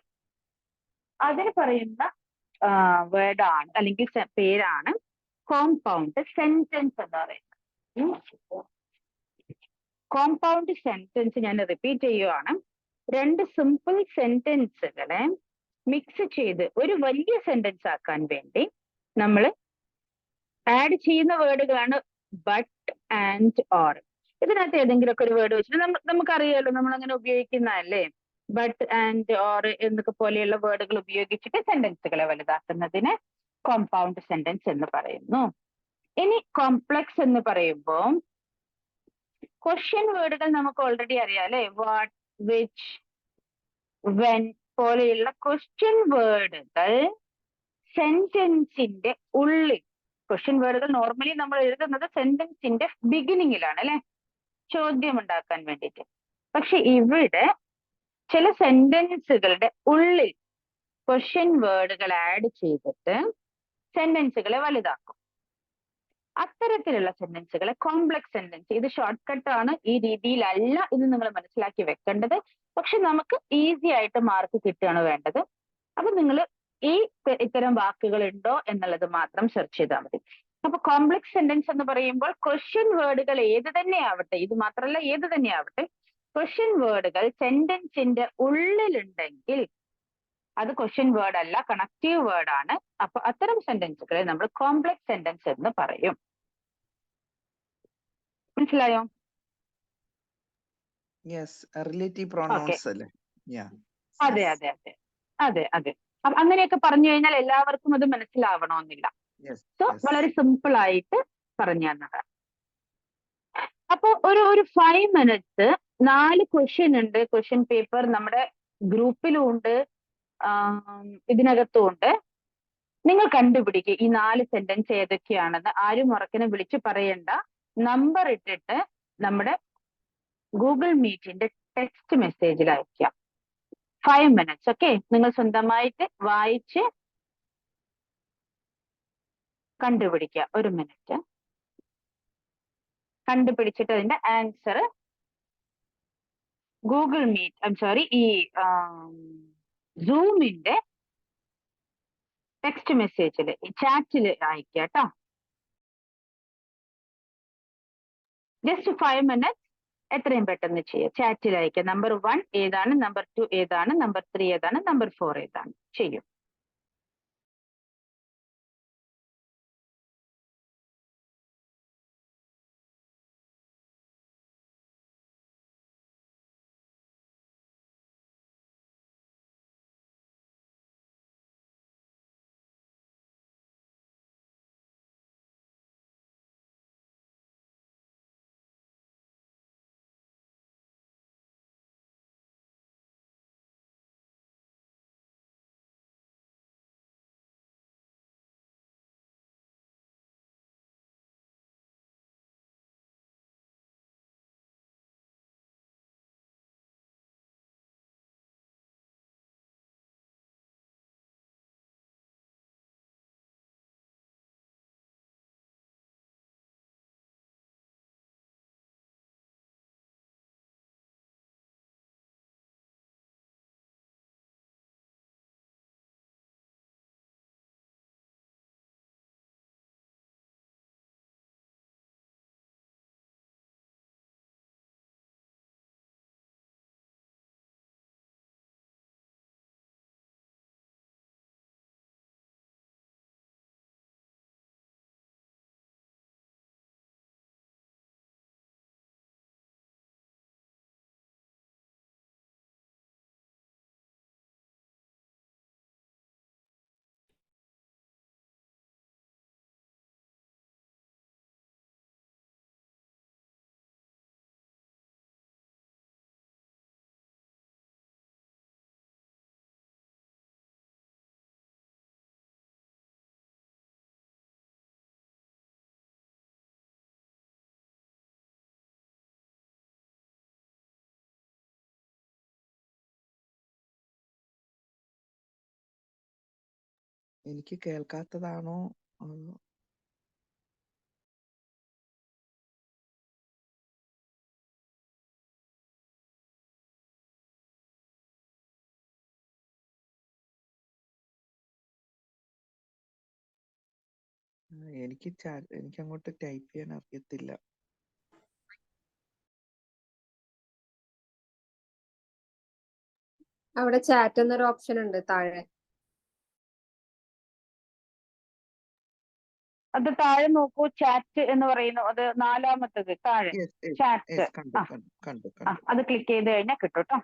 അതിന് പറയുന്ന വേർഡാണ് അല്ലെങ്കിൽ പേരാണ് കോമ്പൗണ്ട് സെന്റൻസ് എന്ന് പറയുന്നത്. കോമ്പൗണ്ട് സെന്റൻസ് ഞാൻ റിപ്പീറ്റ് ചെയ്യുവാണ്. രണ്ട് സിമ്പിൾ സെന്റൻസുകളെ മിക്സ് ചെയ്ത് ഒരു വലിയ സെന്റൻസ് ആക്കാൻ വേണ്ടി നമ്മൾ ആഡ് ചെയ്യുന്ന വേർഡുകളാണ് ബട്ട്, ആൻഡ്, ഓർ. ഇതിനകത്ത് ഏതെങ്കിലുമൊക്കെ ഒരു വേർഡ് വെച്ചിട്ട് നമുക്കറിയാലോ, നമ്മൾ അങ്ങനെ ഉപയോഗിക്കുന്നതല്ലേ. ബട്ട്, ആൻഡ്, ഓർ എന്നൊക്കെ പോലെയുള്ള വേർഡുകൾ ഉപയോഗിച്ചിട്ട് സെന്റൻസുകളെ വലുതാക്കുന്നതിന് കോമ്പൗണ്ട് സെന്റൻസ് എന്ന് പറയുന്നു. ഇനി കോംപ്ലക്സ് എന്ന് പറയുമ്പോൾ ക്വസ്റ്റ്യൻ വേർഡുകൾ നമുക്ക് ഓൾറെഡി അറിയാം അല്ലെ. വാട്ട്, വിച്ച്, വെൻ പോലെയുള്ള ക്വസ്റ്റ്യൻ വേർഡുകൾ സെന്റൻസിന്റെ ഉള്ളിൽ, ക്വസ്റ്റ്യൻ വേർഡുകൾ നോർമലി നമ്മൾ എഴുതുന്നത് സെന്റൻസിന്റെ ബിഗിനിങ്ങിലാണ് അല്ലെ, ചോദ്യം ഉണ്ടാക്കാൻ വേണ്ടിയിട്ട്. പക്ഷെ ഇവിടെ ചില സെന്റൻസുകളുടെ ഉള്ളിൽ ക്വസ്റ്റ്യൻ വേർഡുകൾ ആഡ് ചെയ്തിട്ട് സെന്റൻസുകളെ വലുതാക്കും. അത്തരത്തിലുള്ള സെന്റൻസുകളെ കോംപ്ലക്സ് സെന്റൻസ്. ഇത് ഷോർട്ട് കട്ട് ആണ്, ഈ രീതിയിലല്ല ഇത് നിങ്ങൾ മനസ്സിലാക്കി വെക്കേണ്ടത്. പക്ഷെ നമുക്ക് ഈസി ആയിട്ട് മാർക്ക് കിട്ടുകയാണ് വേണ്ടത്. അപ്പൊ നിങ്ങൾ ഇത്തരം വാക്കുകൾ ഉണ്ടോ എന്നുള്ളത് മാത്രം സെർച്ച് ചെയ്താൽ മതി. അപ്പൊ കോംപ്ലക്സ് സെന്റൻസ് എന്ന് പറയുമ്പോൾ ക്വസ്റ്റ്യൻ വേർഡുകൾ ഏത് തന്നെ ആവട്ടെ, ഇത് മാത്രമല്ല ഏത് തന്നെ ആവട്ടെ, ക്വസ്റ്റ്യൻ വേർഡുകൾ സെന്റൻസിന്റെ ഉള്ളിലുണ്ടെങ്കിൽ അത് ക്വസ്റ്റ്യൻ വേർഡ് അല്ല, കണക്റ്റീവ് വേർഡ് ആണ്. അപ്പൊ അത്തരം സെന്റൻസുകളെ നമ്മൾ കോംപ്ലക്സ് സെന്റൻസ് എന്ന് പറയും. മനസ്സിലായോ? റിലേറ്റീവ് പ്രൊനൗൺസ് അല്ലേ? അതെ അതെ അതെ അതെ അതെ. അങ്ങനെയൊക്കെ പറഞ്ഞു കഴിഞ്ഞാൽ എല്ലാവർക്കും അത് മനസ്സിലാവണമെന്നില്ല. സോ വളരെ സിമ്പിൾ ആയിട്ട് പറഞ്ഞു തന്നതാണ്. അപ്പൊ ഒരു 5 minutes 4 ക്വസ്റ്റ്യൻ ഉണ്ട്. ക്വസ്റ്റ്യൻ പേപ്പർ നമ്മുടെ ഗ്രൂപ്പിലും ഉണ്ട്, ഇതിനകത്തും ഉണ്ട്. നിങ്ങൾ കണ്ടുപിടിക്കുക ഈ 4 സെന്റൻസ് ഏതൊക്കെയാണെന്ന്. ആരും ഉറക്കിനെ വിളിച്ച് പറയണ്ട. നമ്പർ ഇട്ടിട്ട് നമ്മുടെ ഗൂഗിൾ മീറ്റിന്റെ ടെക്സ്റ്റ് മെസ്സേജിൽ അയക്കാം. 5 minutes. ഓക്കെ, നിങ്ങൾ സ്വന്തമായിട്ട് വായിച്ച് കണ്ടുപിടിക്കുക. 1 minute കണ്ടുപിടിച്ചിട്ട് അതിന്റെ ആൻസർ ഗൂഗിൾ മീറ്റ് ഈ സൂമിന്റെ ടെക്സ്റ്റ് മെസ്സേജിൽ, ചാറ്റിൽ അയക്കുക കേട്ടോ. ജസ്റ്റ് 5 minutes, എത്രയും പെട്ടെന്ന് ചെയ്യുക. ചാറ്റിൽ അയക്കുക. നമ്പർ 1 ഏതാണ്, നമ്പർ 2 ഏതാണ്, നമ്പർ 3 ഏതാണ്, നമ്പർ 4 ഏതാണ്, ചെയ്യും. എനിക്ക് കേൾക്കാത്തതാണോ അതോ- എനിക്ക് അങ്ങോട്ട് ടൈപ്പ് ചെയ്യാൻ അറിയത്തില്ല. അവിടെ ചാറ്റ് എന്നൊരു ഓപ്ഷൻ ഉണ്ട് താഴെ. അത് താഴെ നോക്കൂ, ചാറ്റ് എന്ന് പറയുന്നു. അത് നാലാമത്തത് താഴെ യെസ് യെസ് ചാറ്റ്. യെസ് കണ്ടു ആ കണ്ടു കണ്ടു ആ കണ്ടു. അത് ക്ലിക്ക് ചെയ്ത് കഴിഞ്ഞാൽ കിട്ടും കേട്ടോ.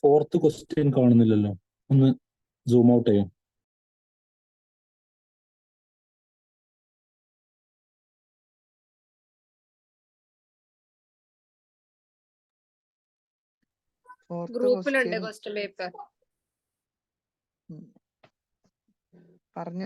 ഫോർത്ത് ക്വസ്റ്റ്യൻ കാണുന്നില്ലല്ലോ, ഒന്ന് സൂം ഔട്ട് ചെയ്യാം. ഫോർത്ത് ഗ്രൂപ്പിലുണ്ട് ക്വസ്റ്റ്യൻ ക്വസ്റ്റ്യൻ പേപ്പർ. പറഞ്ഞ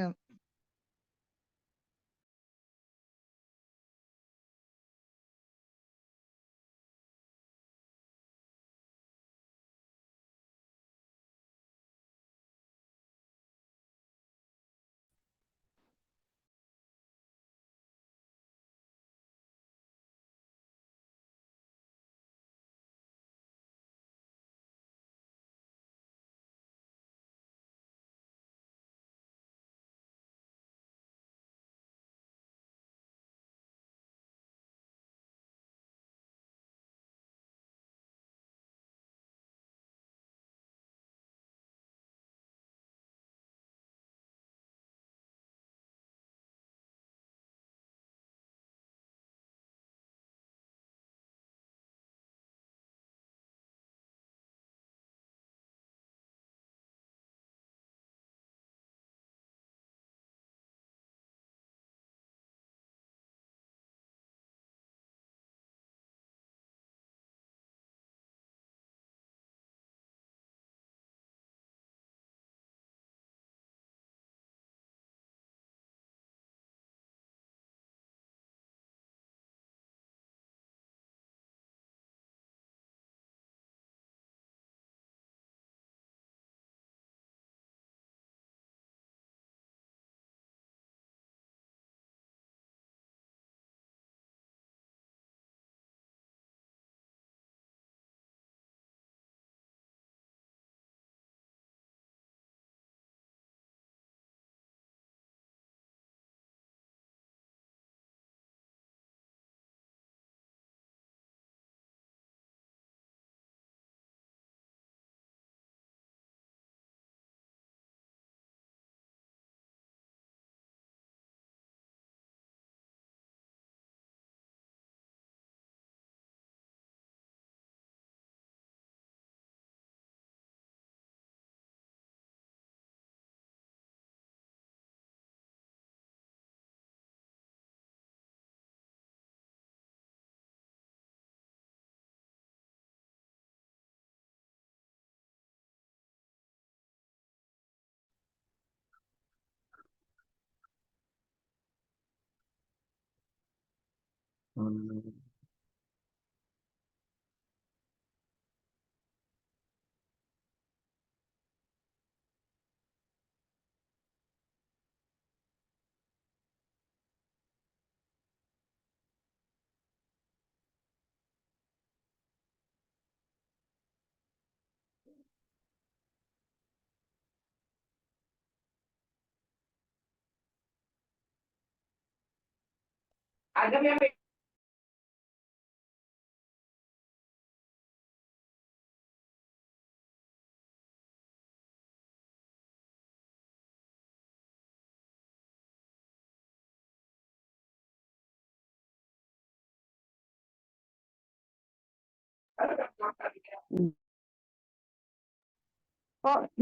അപ്പൊ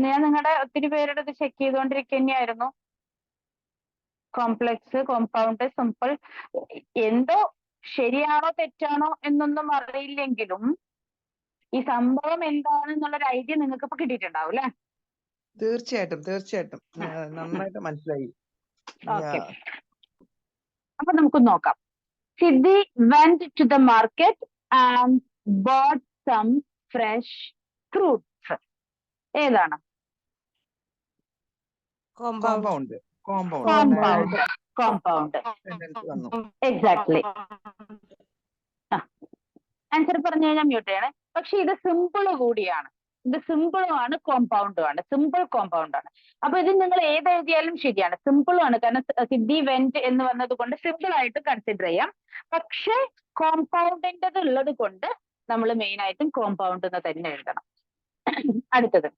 ഞാൻ നിങ്ങളുടെ ഒത്തിരി പേരുടെ ഇത് ചെക്ക് ചെയ്തുകൊണ്ടിരിക്കുന്നതായിരുന്നു. കോംപ്ലക്സ്, കോമ്പൗണ്ട്, സിമ്പിൾ, എന്തോ ശരിയാണോ തെറ്റാണോ എന്നൊന്നും അറിയില്ലെങ്കിലും ഈ സംഭവം എന്താണെന്നുള്ളൊരു ഐഡിയ നിങ്ങൾക്ക് ഇപ്പൊ കിട്ടിയിട്ടുണ്ടാവും അല്ലെ? തീർച്ചയായിട്ടും തീർച്ചയായിട്ടും നന്നായിട്ട് മനസ്സിലായി. ഓക്കെ, അപ്പൊ നമുക്ക് നോക്കാം. സിദ്ധി went to the market and bought some fresh fruits. ഏതാണ്? Compound. കോമ്പൗണ്ട് കോമ്പൗണ്ട് സെന്റൻസ് വന്നു. എക്സാക്ട്ലി. ആൻസർ പറഞ്ഞു കഴിഞ്ഞാൽ മ്യൂട്ട് ചെയ്യണേ. പക്ഷെ ഇത് സിമ്പിൾ കൂടിയാണ്. ഇത് സിമ്പിളും ആണ് കോമ്പൗണ്ടും ആണ്. സിമ്പിൾ കോമ്പൗണ്ട് ആണ്. അപ്പൊ ഇത് നിങ്ങൾ ഏത് എഴുതിയാലും ശരിയാണ്. സിമ്പിളും ആണ്, കാരണം സിദ്ധി വെന്റ് എന്ന് വന്നത് കൊണ്ട് സിമ്പിൾ ആയിട്ട് കൺസിഡർ ചെയ്യാം. പക്ഷെ കോമ്പൗണ്ടിൻ്റെത് ഉള്ളത് കൊണ്ട് നമ്മൾ മെയിൻ ആയിട്ടും കോമ്പൗണ്ട് എന്ന് തന്നെ എഴുതണം. അടുത്തത്,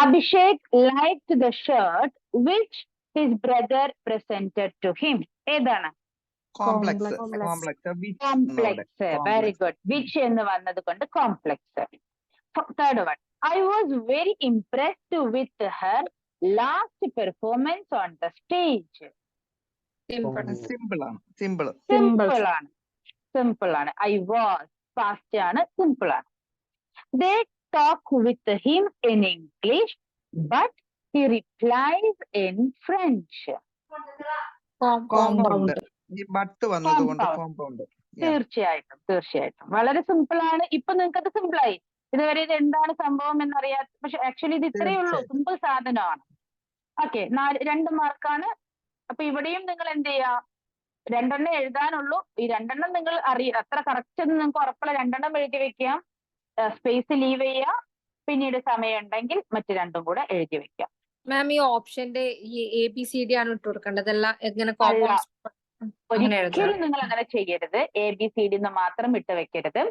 Abhishek liked the shirt which his brother presented to him. ഏതാണ്? Complex. Complex. Very good. Which എന്ന് വന്നത് കൊണ്ട് complex. Third one, I was very impressed with her last performance on the stage. Simple ആണ്. സിമ്പിൾ ആണ്. സിമ്പിൾ ആണ്. I was past ആണ്, simple ആണ്. They talk with him in English, but he replies in French. Compound. ഈ but വന്നതുകൊണ്ട് compound. തീർച്ചയായിട്ടും തീർച്ചയായിട്ടും വളരെ സിമ്പിൾ ആണ്. ഇപ്പൊ നിങ്ങൾക്ക് അത് സിമ്പിൾ ആയി. ഇതുവരെ ഇത് എന്താണ് സംഭവം എന്നറിയാത്ത, പക്ഷെ ആക്ച്വലി ഇത് ഇത്രയേ ഉള്ളൂ. സിമ്പിൾ സാധനമാണ്. ഓക്കെ, 2 മാർക്കാണ്. അപ്പൊ ഇവിടെയും നിങ്ങൾ എന്ത് ചെയ്യാ, 2 എഴുതാനുള്ളൂ. ഈ 2 നിങ്ങൾ അത്ര കറക്റ്റ് എന്ന് നിങ്ങൾക്ക് ഉറപ്പുള്ള 2 എഴുതി വെക്കുക. സ്പേസ് ലീവ് ചെയ്യുക. പിന്നീട് സമയം ഉണ്ടെങ്കിൽ മറ്റു 2 കൂടെ എഴുതി വെക്കാം. മാം, ഈ ഓപ്ഷന്റെ ഈ ABCD ആണ് ഇട്ട് കൊടുക്കേണ്ടതല്ല. എങ്ങനെ ഒരിക്കലും നിങ്ങൾ അങ്ങനെ ചെയ്യരുത്. ABCD എന്ന് മാത്രം ഇട്ട് വെക്കരുത്.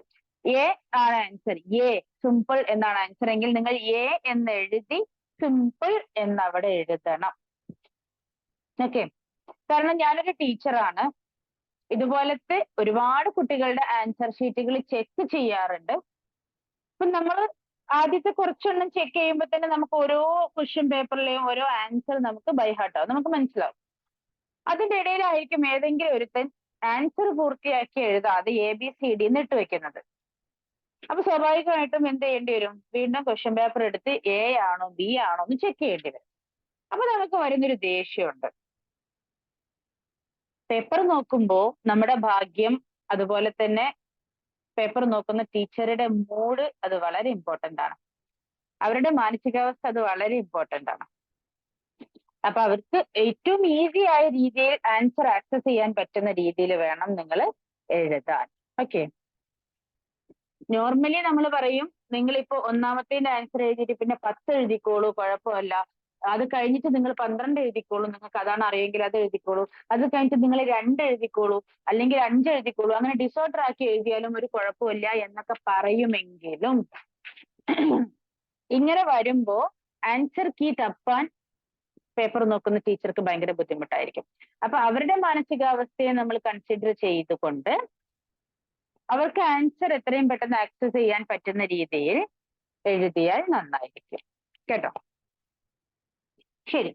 എ ആണ് ആൻസർ. എ സിമ്പിൾ എന്നാണ് ആൻസർ എങ്കിൽ നിങ്ങൾ എ എന്ന് എഴുതി സിമ്പിൾ എന്ന് അവിടെ എഴുതണം. ഓക്കെ, കാരണം ഞാനൊരു ടീച്ചറാണ്. ഇതുപോലത്തെ ഒരുപാട് കുട്ടികളുടെ ആൻസർ ഷീറ്റുകൾ ചെക്ക് ചെയ്യാറുണ്ട്. അപ്പൊ നമ്മൾ ആദ്യത്തെ കുറച്ചെണ്ണം ചെക്ക് ചെയ്യുമ്പോൾ തന്നെ നമുക്ക് ഓരോ ക്വസ്റ്റ്യൻ പേപ്പറിലെയും ഓരോ ആൻസർ നമുക്ക് ബൈ ഹാർട്ട് ആവും, നമുക്ക് മനസ്സിലാവും. അതിന്റെ ഇടയിലായിരിക്കും ഏതെങ്കിലും ഒരുത്തൻ ആൻസർ പൂർത്തിയാക്കി എഴുതാതെ ABCD എന്ന് ഇട്ട് വെക്കുന്നത്. അപ്പൊ സ്വാഭാവികമായിട്ടും എന്ത് ചെയ്യേണ്ടി വരും, വീണ്ടും ക്വസ്റ്റ്യൻ പേപ്പർ എടുത്ത് A ആണോ B ആണോ എന്ന് ചെക്ക് ചെയ്യേണ്ടി വരും. അപ്പൊ നമുക്ക് വരുന്നൊരു ദേഷ്യമുണ്ട്. പേപ്പർ നോക്കുമ്പോൾ നമ്മുടെ ഭാഗ്യം, അതുപോലെ തന്നെ പേപ്പർ നോക്കുന്ന ടീച്ചറുടെ മൂഡ് അത് വളരെ ഇമ്പോർട്ടന്റ് ആണ്. അവരുടെ മാനസികാവസ്ഥ അത് വളരെ ഇമ്പോർട്ടന്റ് ആണ്. അപ്പൊ അവർക്ക് ഏറ്റവും ഈസി ആയ രീതിയിൽ ആൻസർ ആക്സസ് ചെയ്യാൻ പറ്റുന്ന രീതിയിൽ വേണം നിങ്ങൾ എഴുതാൻ. ഓക്കെ, നോർമലി നമ്മൾ പറയും നിങ്ങളിപ്പോ ഒന്നാമത്തേന്റെ ആൻസർ എഴുതിയിട്ട് പിന്നെ 10 എഴുതിക്കോളൂ, കുഴപ്പമില്ല. അത് കഴിഞ്ഞിട്ട് നിങ്ങൾ 12 എഴുതിക്കോളൂ, നിങ്ങൾക്ക് അതാണ് അറിയെങ്കിൽ അത് എഴുതിക്കോളൂ. അത് കഴിഞ്ഞിട്ട് നിങ്ങൾ 2 എഴുതിക്കോളൂ, അല്ലെങ്കിൽ 5 എഴുതിക്കോളൂ. അങ്ങനെ ഡിസോർഡർ ആക്കി എഴുതിയാലും ഒരു കുഴപ്പമില്ല എന്നൊക്കെ പറയുമെങ്കിലും ഇങ്ങനെ വരുമ്പോ ആൻസർ കീ തപ്പാൻ പേപ്പർ നോക്കുന്ന ടീച്ചർക്ക് ഭയങ്കര ബുദ്ധിമുട്ടായിരിക്കും. അപ്പൊ അവരുടെ മാനസികാവസ്ഥയെ നമ്മൾ കൺസിഡർ ചെയ്തുകൊണ്ട് അവർക്ക് ആൻസർ എത്രയും പെട്ടെന്ന് ആക്സസ് ചെയ്യാൻ പറ്റുന്ന രീതിയിൽ എഴുതിയാൽ നന്നായിരിക്കും കേട്ടോ. ശരി,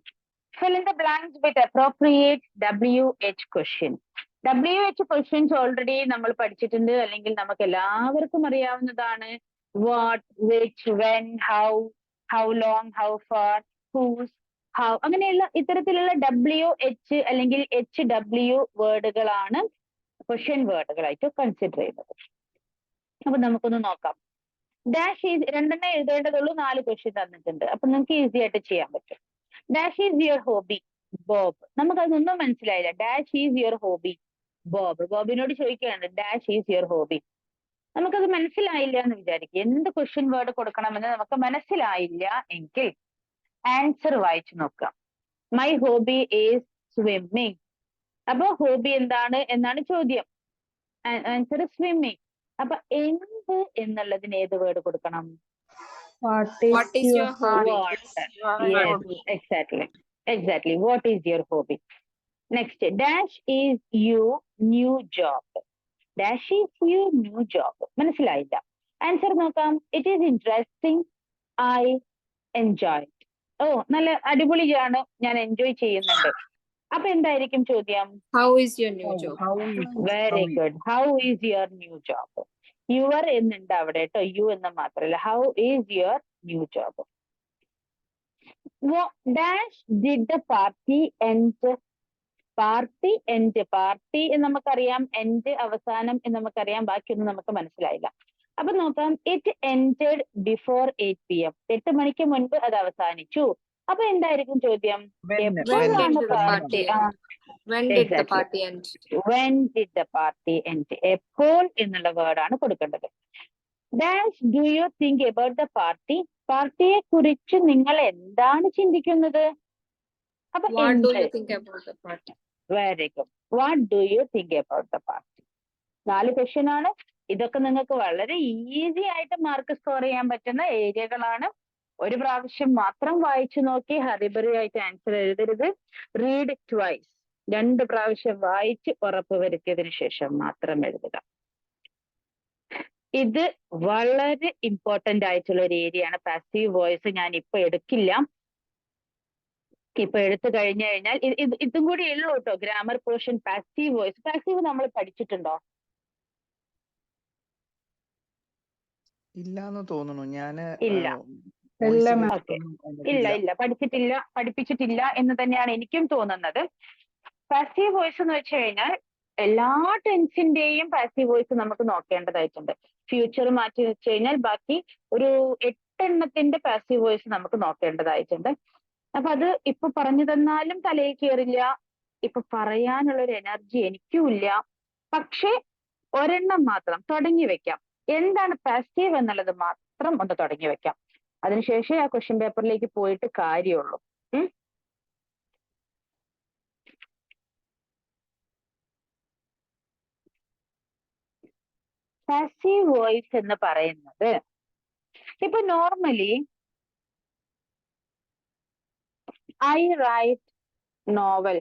fill in the blanks with appropriate WH question. WH questions already നമ്മൾ പഠിച്ചിട്ടുണ്ട്, അല്ലെങ്കിൽ നമുക്ക് എല്ലാവർക്കും അറിയാവുന്നതാണ്. What, which, when, how long, how far, whose, how, അങ്ങനെയുള്ള ഇത്തരത്തിലുള്ള WH അല്ലെങ്കിൽ HW വേർഡുകളാണ് ക്വസ്റ്റ്യൻ വേർഡുകളായിട്ട് കൺസിഡർ ചെയ്യുന്നത്. അപ്പൊ നമുക്കൊന്ന് നോക്കാം. ഡാഷ് ഈസ് രണ്ടെണ്ണം എഴുതേണ്ടതുള്ളൂ, 4 ക്വസ്റ്റ്യൻ തന്നിട്ടുണ്ട്. അപ്പൊ നിങ്ങൾക്ക് ഈസി ആയിട്ട് ചെയ്യാൻ പറ്റും. Dash is your hobby Bob. നമുക്കതൊന്നും മനസ്സിലായില്ല. Dash is your hobby Bob. ബോബിനോട് ചോദിക്കുകയാണ് ഡാഷ് ഈസ് യുവർ ഹോബി. നമുക്കത് മനസ്സിലായില്ല എന്ന് വിചാരിക്കും. എന്ത് ക്വസ്റ്റ്യൻ വേർഡ് കൊടുക്കണമെന്ന് നമുക്ക് മനസ്സിലായില്ല എങ്കിൽ ആൻസർ വായിച്ചു നോക്കാം. My hobby is swimming. അപ്പൊ ഹോബി എന്താണ് എന്നാണ് ചോദ്യം. Answer swimming. അപ്പൊ എന്ത് എന്നുള്ളതിന് ഏത് വേർഡ് കൊടുക്കണം? What is your hobby? Exactly. What is your hobby? Next, dash is you new job. Dash is you new job. മനസ്സിലായില്ല. ആൻസർ നോക്കാം. It is interesting. I enjoy. ഓ, നല്ല അടിപൊളിയാണ്, ഞാൻ എൻജോയ് ചെയ്യുന്നുണ്ട്. അപ്പൊ എന്തായിരിക്കും ചോദ്യം? How is your new job? Very good. How is your new job? Your എന്നുണ്ട് അവിടെ കേട്ടോ, യു എന്ന് മാത്രമല്ല. How is your new job? Dash did the party end. Party end. Party എന്ന് നമുക്കറിയാം, എൻഡ് അവസാനം എന്ന് നമുക്കറിയാം, ബാക്കിയൊന്നും നമുക്ക് മനസ്സിലായില്ല. അപ്പൊ നോക്കാം. It ended before 8 PM. 8 മണിക്ക് മുൻപ് അത് അവസാനിച്ചു. അപ്പൊ എന്തായിരിക്കും ചോദ്യം? എപ്പോഴാണ് party? When did the party end? When did the party end? എപ്പോൾ എന്നുള്ള വേർഡാണ് കൊടുക്കേണ്ടത്. Dash do you think about the party. പാർട്ടിയെ കുറിച്ച് നിങ്ങൾ എന്താണ് ചിന്തിക്കുന്നത്? അപ്പൊ What do you think about the party? Very good. What do you think about the party? 4 question ആണ്. ഇതൊക്കെ നിങ്ങൾക്ക് വളരെ ഈസി ആയിട്ട് മാർക്ക് സ്കോർ ചെയ്യാൻ പറ്റുന്ന ഏരിയകളാണ്. ഒരു പ്രാവശ്യം മാത്രം വായിച്ചു നോക്കി ഹറിബറി ആയിട്ട് ആൻസർ എഴുതരുത്. Read twice. 2 പ്രാവശ്യം വായിച്ച് ഉറപ്പ് വരുത്തിയതിനു ശേഷം മാത്രം എഴുതുക. ഇത് വളരെ ഇമ്പോർട്ടന്റ് ആയിട്ടുള്ള ഒരു ഏരിയ ആണ്. പാസീവ് വോയിസ് ഞാൻ ഇപ്പൊ എടുക്കില്ല. ഇപ്പൊ എടുത്തു കഴിഞ്ഞു കഴിഞ്ഞാൽ ഇതും കൂടി ഉള്ളൂ കേട്ടോ. Grammar portion, passive voice. Passive നമ്മൾ പഠിച്ചിട്ടുണ്ടോ? ഇല്ലാന്ന് തോന്നുന്നു. ഞാന് ഇല്ല. ഇല്ല, പഠിപ്പിച്ചിട്ടില്ല എന്ന് തന്നെയാണ് എനിക്കും തോന്നുന്നത്. പാസീവ് വോയിസ് എന്ന് വെച്ച് കഴിഞ്ഞാൽ എല്ലാ ടെൻസിന്റെയും പാസീവ് വോയിസ് നമുക്ക് നോക്കേണ്ടതായിട്ടുണ്ട്. ഫ്യൂച്ചർ മാറ്റി വെച്ച് കഴിഞ്ഞാൽ ബാക്കി ഒരു 8 എണ്ണത്തിന്റെ പാസീവ് വോയിസ് നമുക്ക് നോക്കേണ്ടതായിട്ടുണ്ട്. അപ്പൊ അത് ഇപ്പൊ പറഞ്ഞു തന്നാലും തലയിൽ കയറില്ല. ഇപ്പൊ പറയാനുള്ള ഒരു എനർജി എനിക്കും ഇല്ല. പക്ഷെ ഒരെണ്ണം മാത്രം തുടങ്ങി വെക്കാം. എന്താണ് പാസീവ് എന്നുള്ളത് മാത്രം ഒന്ന് തുടങ്ങി വെക്കാം. അതിനുശേഷം ആ ക്വസ്റ്റ്യൻ പേപ്പറിലേക്ക് പോയിട്ട് കാര്യമുള്ളൂ. പാസീവ് വോയിസ് എന്ന് പറയുന്നത് ഇപ്പൊ normally I write novel.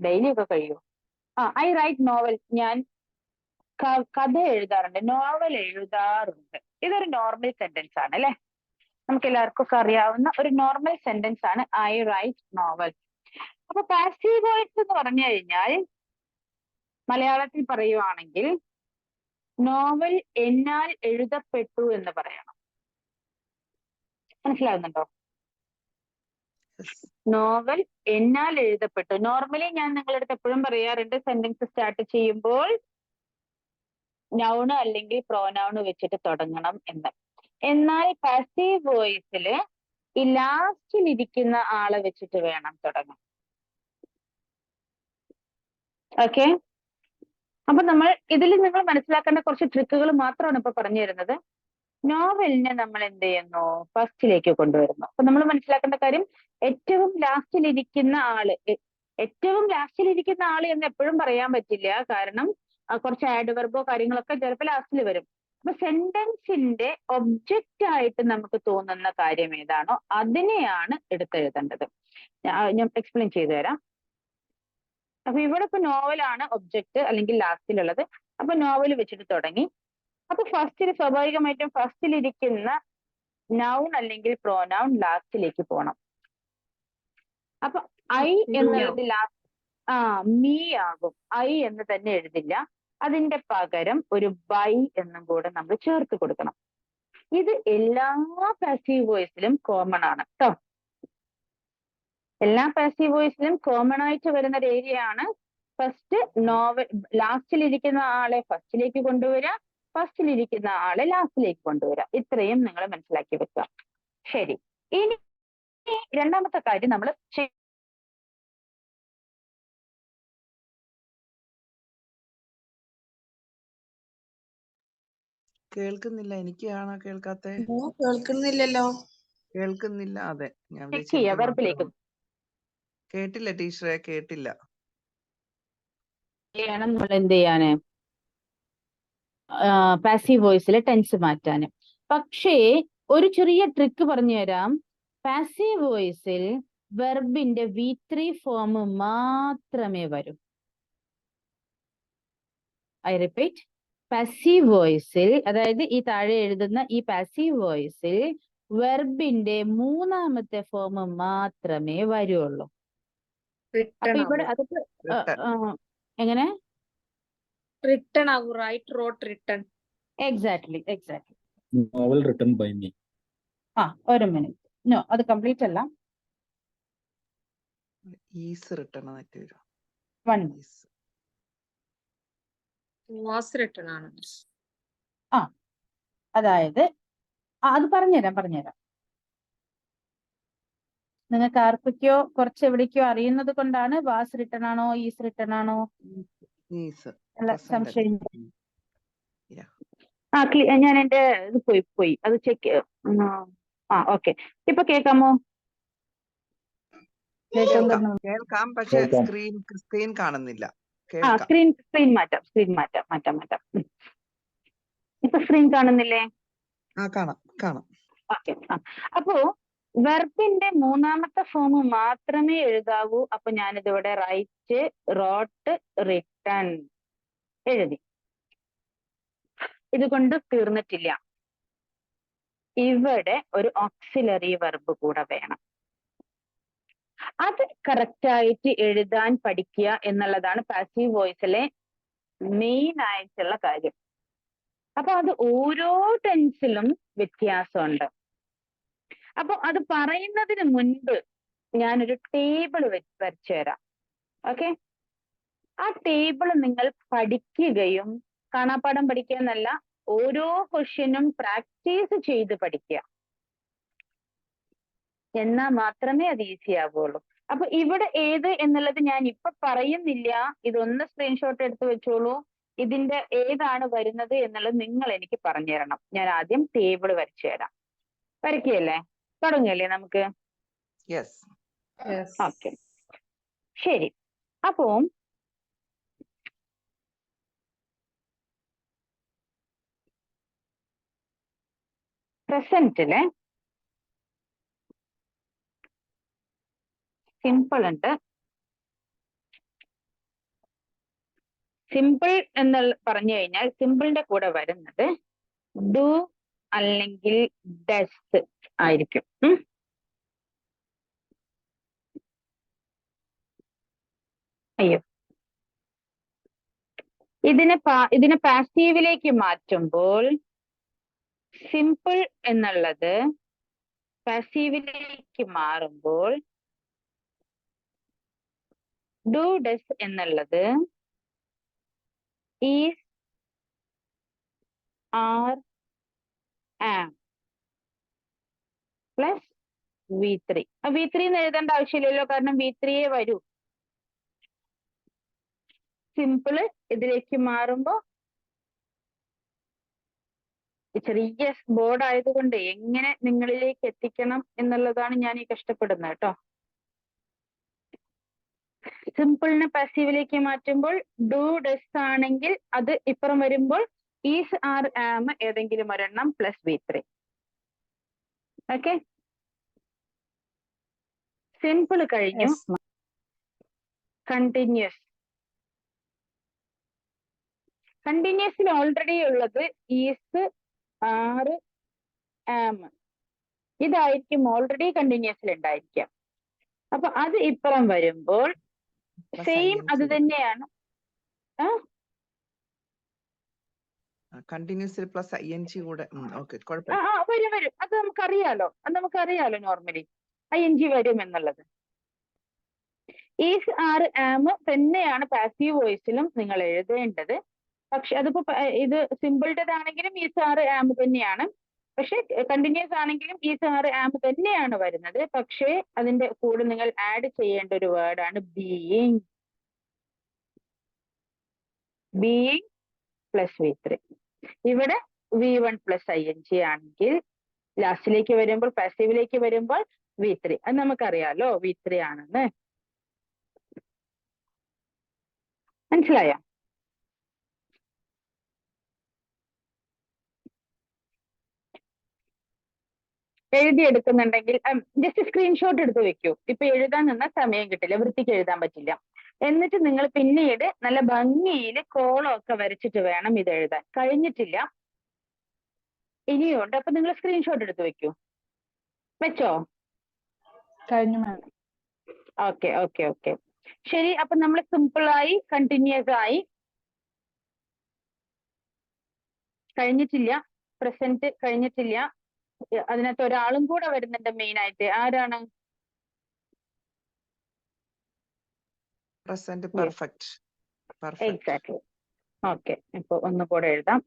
Daily ഒക്കെ കഴിയോ? I write novel. ഞാൻ കഥ എഴുതാറുണ്ട്, നോവൽ എഴുതാറുണ്ട്. ഇതൊരു നോർമൽ സെന്റൻസ് ആണ് അല്ലെ? നമുക്ക് എല്ലാവർക്കും ഒക്കെ അറിയാവുന്ന ഒരു നോർമൽ സെന്റൻസ് ആണ് ഐ റൈറ്റ് നോവൽ. അപ്പൊ പാസീവ് വോയിസ് എന്ന് പറഞ്ഞു കഴിഞ്ഞാൽ മലയാളത്തിൽ പറയുവാണെങ്കിൽ നോവൽ എന്നാൽ എഴുതപ്പെട്ടു എന്ന് പറയണം. മനസ്സിലാകുന്നുണ്ടോ? നോവൽ എന്നാൽ എഴുതപ്പെട്ടു. നോർമലി ഞാൻ നിങ്ങളുടെ അടുത്ത് എപ്പോഴും പറയാറുണ്ട്, സെന്റൻസ് സ്റ്റാർട്ട് ചെയ്യുമ്പോൾ നൗണ് അല്ലെങ്കിൽ പ്രോനൗണ് വെച്ചിട്ട് തുടങ്ങണം എന്ന്. എന്നാൽ പാസീവ് വോയിസിൽ ഈ ലാസ്റ്റിൽ ഇരിക്കുന്ന ആളെ വെച്ചിട്ട് വേണം തുടങ്ങാൻ. ഓക്കെ? അപ്പൊ നമ്മൾ ഇതിൽ നിങ്ങൾ മനസ്സിലാക്കേണ്ട കുറച്ച് ട്രിക്കുകൾ മാത്രമാണ് ഇപ്പൊ പറഞ്ഞു തരുന്നത്. നോവലിനെ നമ്മൾ എന്ത് ചെയ്യുന്നു? ഫസ്റ്റിലേക്ക് കൊണ്ടുവരുന്നു. അപ്പൊ നമ്മൾ മനസ്സിലാക്കേണ്ട കാര്യം, ഏറ്റവും ലാസ്റ്റിലിരിക്കുന്ന ആള് എന്ന് എപ്പോഴും പറയാൻ പറ്റില്ല. കാരണം കുറച്ച് ആഡ് വെർബോ കാര്യങ്ങളൊക്കെ ചിലപ്പോൾ ലാസ്റ്റിൽ വരും. അപ്പൊ സെന്റൻസിന്റെ ഒബ്ജക്റ്റ് ആയിട്ട് നമുക്ക് തോന്നുന്ന കാര്യം ഏതാണോ അതിനെയാണ് എടുത്തെഴുതേണ്ടത്. ഞാൻ എക്സ്പ്ലെയിൻ ചെയ്തു തരാം. അപ്പൊ ഇവിടെ ഇപ്പൊ നോവലാണ് ഒബ്ജക്റ്റ് അല്ലെങ്കിൽ ലാസ്റ്റിലുള്ളത്. അപ്പൊ നോവൽ വെച്ചിട്ട് തുടങ്ങി. അപ്പൊ ഫസ്റ്റിൽ സ്വാഭാവികമായിട്ടും ഫസ്റ്റിലിരിക്കുന്ന നൗൺ അല്ലെങ്കിൽ പ്രോനൗൺ ലാസ്റ്റിലേക്ക് പോകണം. അപ്പൊ ഐ എന്നുള്ളത് മീ ആകും. ഐ എന്ന് തന്നെ എഴുതില്ല. അതിന്റെ പകരം ഒരു ബൈ എന്നും കൂടെ നമ്മൾ ചേർത്ത് കൊടുക്കണം. ഇത് എല്ലാ പാസീവ് വോയിസിലും കോമൺ ആണ് കേട്ടോ. എല്ലാ പാസീവ് വോയിസിലും കോമൺ ആയിട്ട് വരുന്ന ഒരു ഏരിയ ആണ് ഫസ്റ്റ് നോവൽ, ലാസ്റ്റിലിരിക്കുന്ന ആളെ ഫസ്റ്റിലേക്ക് കൊണ്ടുവരിക, ഫസ്റ്റിലിരിക്കുന്ന ആളെ ലാസ്റ്റിലേക്ക് കൊണ്ടുവരിക. ഇത്രയും നിങ്ങൾ മനസ്സിലാക്കി വെക്കുക. ശരി, ഇനി രണ്ടാമത്തെ കാര്യം നമ്മൾ കേൾക്കുന്നില്ല. എനിക്കാണോ കേൾക്കാത്തെ? കേൾക്കുന്നില്ലല്ലോ. കേൾക്കുന്നില്ല. അതെ, ഞാൻ ചെക്ക് വിചാരിച്ചു ചെയ്യുക എനിക്ക് വെർബിലേക്ക്. മാത്രമാണ്. കേട്ടില്ല ടീച്ചറെ, കേട്ടില്ല. ചെയ്യണം നമ്മൾ എന്ത് ചെയ്യാന്, പാസീവ് വോയിസിൽ ടെൻസ് മാറ്റാന്. പക്ഷേ ഒരു ചെറിയ ട്രിക്ക് പറഞ്ഞു തരാം. പാസീവ് വോയിസിൽ വെർബിന്റെ V3 ഫോം മാത്രമേ വരൂ. ഐ റിപ്പീറ്റ്, പാസീവ് വോയിസിൽ, അതായത് ഈ താഴെ എഴുതുന്ന ഈ പാസീവ് വോയിസിൽ വെർബിന്റെ മൂന്നാമത്തെ ഫോം മാത്രമേ വരുള്ളൂ. അപ്പൊ ഇവിടെ അതൊക്കെ എങ്ങനെ റിട്ടൺ ആകും. Write, wrote, written. Exactly. Novel written by me. ഒരു മിനിറ്റ്. നോ, അത് കംപ്ലീറ്റ് അല്ല. ഈസ് റിട്ടേൺ ആയിട്ട് വരും. വൺ വാസ് റിട്ടൺ ആണ്. അതായത് അത് പറഞ്ഞുതരാം. നിങ്ങൾക്ക് ആർക്കൊക്കെയോ കുറച്ച് എവിടേക്കോ അറിയുന്നത് കൊണ്ടാണ് വാസ് റിട്ടൺ ആണോ ഈസ് റിട്ടൺ ആണോ ഈസ് ഉള്ള സംശയം. Yeah. ഞാൻ എന്റെ ഇത് പോയി അത് ചെക്ക്. ഓക്കെ, ഇപ്പൊ കേൾക്കാമോ? കേൾക്കാം, പക്ഷെ സ്ക്രീൻ കാണുന്നില്ല. സ്ക്രീൻ മാറ്റാം. ഇപ്പൊ സ്ക്രീൻ കാണുന്നില്ലേ? കാണാം. ഓക്കെ. അപ്പോ വെർബിന്റെ മൂന്നാമത്തെ ഫോം മാത്രമേ എഴുതാവൂ. അപ്പൊ ഞാനിതിവിടെ റൈറ്റ്, റോട്ട്, റിട്ടൺ എഴുതി. ഇതുകൊണ്ട് തീർന്നിട്ടില്ല. ഇവിടെ ഒരു ഓക്സിലറി വെർബ് കൂടെ വേണം. അത് കറക്റ്റ് ആയിട്ട് എഴുതാൻ പഠിക്കുക എന്നുള്ളതാണ് പാസീവ് വോയിസിലെ മെയിൻ ആയിട്ടുള്ള കാര്യം. അപ്പൊ അത് ഓരോ ടെൻസിലും വ്യത്യാസമുണ്ട്. അപ്പൊ അത് പറയുന്നതിന് മുൻപ് ഞാനൊരു ടേബിൾ വരച്ചു തരാം. ഓക്കെ, ആ ടേബിൾ നിങ്ങൾ പഠിക്കുകയും, കാണാപ്പാഠം പഠിക്കുക എന്നല്ല, ഓരോ ക്വസ്റ്റ്യനും പ്രാക്ടീസ് ചെയ്ത് പഠിക്കുക. എന്നാൽ മാത്രമേ അത് ഈസി ആവുള്ളൂ. അപ്പൊ ഇവിടെ ഏത് എന്നുള്ളത് ഞാൻ ഇപ്പൊ പറയുന്നില്ല. ഇതൊന്ന് സ്ക്രീൻഷോട്ട് എടുത്ത് വെച്ചോളൂ. ഇതിന്റെ ഏതാണ് വരുന്നത് എന്നുള്ളത് നിങ്ങൾ എനിക്ക് പറഞ്ഞു തരണം. ഞാൻ ആദ്യം ടേബിൾ വരച്ചു തരാം. വരയ്ക്കുകയല്ലേ? തുടങ്ങല്ലേ നമുക്ക്? ഓക്കെ, ശരി. അപ്പോ പ്രസന്റില് സിമ്പിൾ ഉണ്ട്. സിമ്പിൾ എന്ന് പറഞ്ഞു കഴിഞ്ഞാൽ സിമ്പിളിന്റെ കൂടെ വരുന്നത് ഡു അല്ലെങ്കിൽ ഡസ് ആയിരിക്കും. അയ്യോ, ഇതിനെ പാസീവിലേക്ക് മാറ്റുമ്പോൾ സിമ്പിൾ എന്നുള്ളത് പാസീവിലേക്ക് മാറുമ്പോൾ ഡു ഡസ് എന്നുള്ളത് is, are, am plus V3. V3 എന്ന് എഴുതേണ്ട ആവശ്യമില്ലല്ലോ, കാരണം V3 വരൂ. സിമ്പിള് ഇതിലേക്ക് മാറുമ്പോ ചെറിയ ബോർഡ് ആയതുകൊണ്ട് എങ്ങനെ നിങ്ങളിലേക്ക് എത്തിക്കണം എന്നുള്ളതാണ് ഞാൻ ഈ കഷ്ടപ്പെടുന്നത് കേട്ടോ. സിമ്പിളിനെ പാസീവിലേക്ക് മാറ്റുമ്പോൾ ഡു ഡസ് ആണെങ്കിൽ അത് ഇപ്പുറം വരുമ്പോൾ ഈസ്, ആർ, ആം ഏതെങ്കിലും ഒരെണ്ണം പ്ലസ് V3. ഓക്കെ, സിമ്പിൾ കഴിഞ്ഞു. കണ്ടിന്യൂസ്. കണ്ടിന്യൂസിൽ ഓൾറെഡി ഉള്ളത് ഈസ്, ആർ, ആം. ഇതായിരിക്കും ഓൾറെഡി കണ്ടിന്യൂസിൽ ഉണ്ടായിരിക്കാം. അപ്പൊ അത് ഇപ്പുറം വരുമ്പോൾ സെയിം അത് തന്നെയാണ്. കണ്ടിന്യൂസിൽ പ്ലസ് ING കൂടെ. വരും. അത് നമുക്കറിയാലോ നോർമലി ING വരും എന്നുള്ളത്. ഈസ് ആർ ആം തന്നെയാണ് പാസീവ് വോയിസിലും നിങ്ങൾ എഴുതേണ്ടത്. പക്ഷെ അതിപ്പോ ഇത് സിമ്പിൾഡ് ആണെങ്കിലും ഈസ് ആർ ആം തന്നെയാണ്. പക്ഷെ കണ്ടിന്യൂസ് ആണെങ്കിലും ഈസ് ആർ ആം തന്നെയാണ് വരുന്നത്. പക്ഷേ അതിന്റെ കൂടെ നിങ്ങൾ ആഡ് ചെയ്യേണ്ട ഒരു വേർഡാണ് ബീയിങ്. Being plus V3. ഇവിടെ V1 പ്ലസ് ING ആണെങ്കിൽ ലാസ്റ്റിലേക്ക് വരുമ്പോൾ പാസീവിലേക്ക് വരുമ്പോൾ V3. അത് നമുക്കറിയാലോ V3 ആണെന്ന്. മനസ്സിലായോ? എഴുതിയെടുക്കുന്നുണ്ടെങ്കിൽ ജസ്റ്റ് സ്ക്രീൻഷോട്ട് എടുത്ത് വെക്കൂ. ഇപ്പൊ എഴുതാൻ നിന്നാൽ സമയം കിട്ടില്ല, വൃത്തിക്ക് എഴുതാൻ പറ്റില്ല. എന്നിട്ട് നിങ്ങൾ പിന്നീട് നല്ല ഭംഗിയിൽ കോളമൊക്കെ വരച്ചിട്ട് വേണം ഇത് എഴുതാൻ. കഴിഞ്ഞിട്ടില്ല, ഇനിയുണ്ട്. അപ്പൊ നിങ്ങൾ സ്ക്രീൻഷോട്ട് എടുത്ത് വെക്കൂ. വെച്ചോ? കഴിഞ്ഞു മാം. ഓക്കെ ഓക്കെ ഓക്കെ ശരി. അപ്പൊ നമ്മൾ സിമ്പിളായി കണ്ടിന്യൂസ് ആയി കഴിഞ്ഞിട്ടില്ല, പ്രസന്റ് കഴിഞ്ഞിട്ടില്ല. അതിനകത്ത് ഒരാളും കൂടെ വരുന്നുണ്ട് മെയിൻ ആയിട്ട്. ആരാണ്? Present perfect. എക്സാക്ട്ലി. ഓക്കെ, ഇപ്പൊ ഒന്നുകൂടെ എഴുതാം.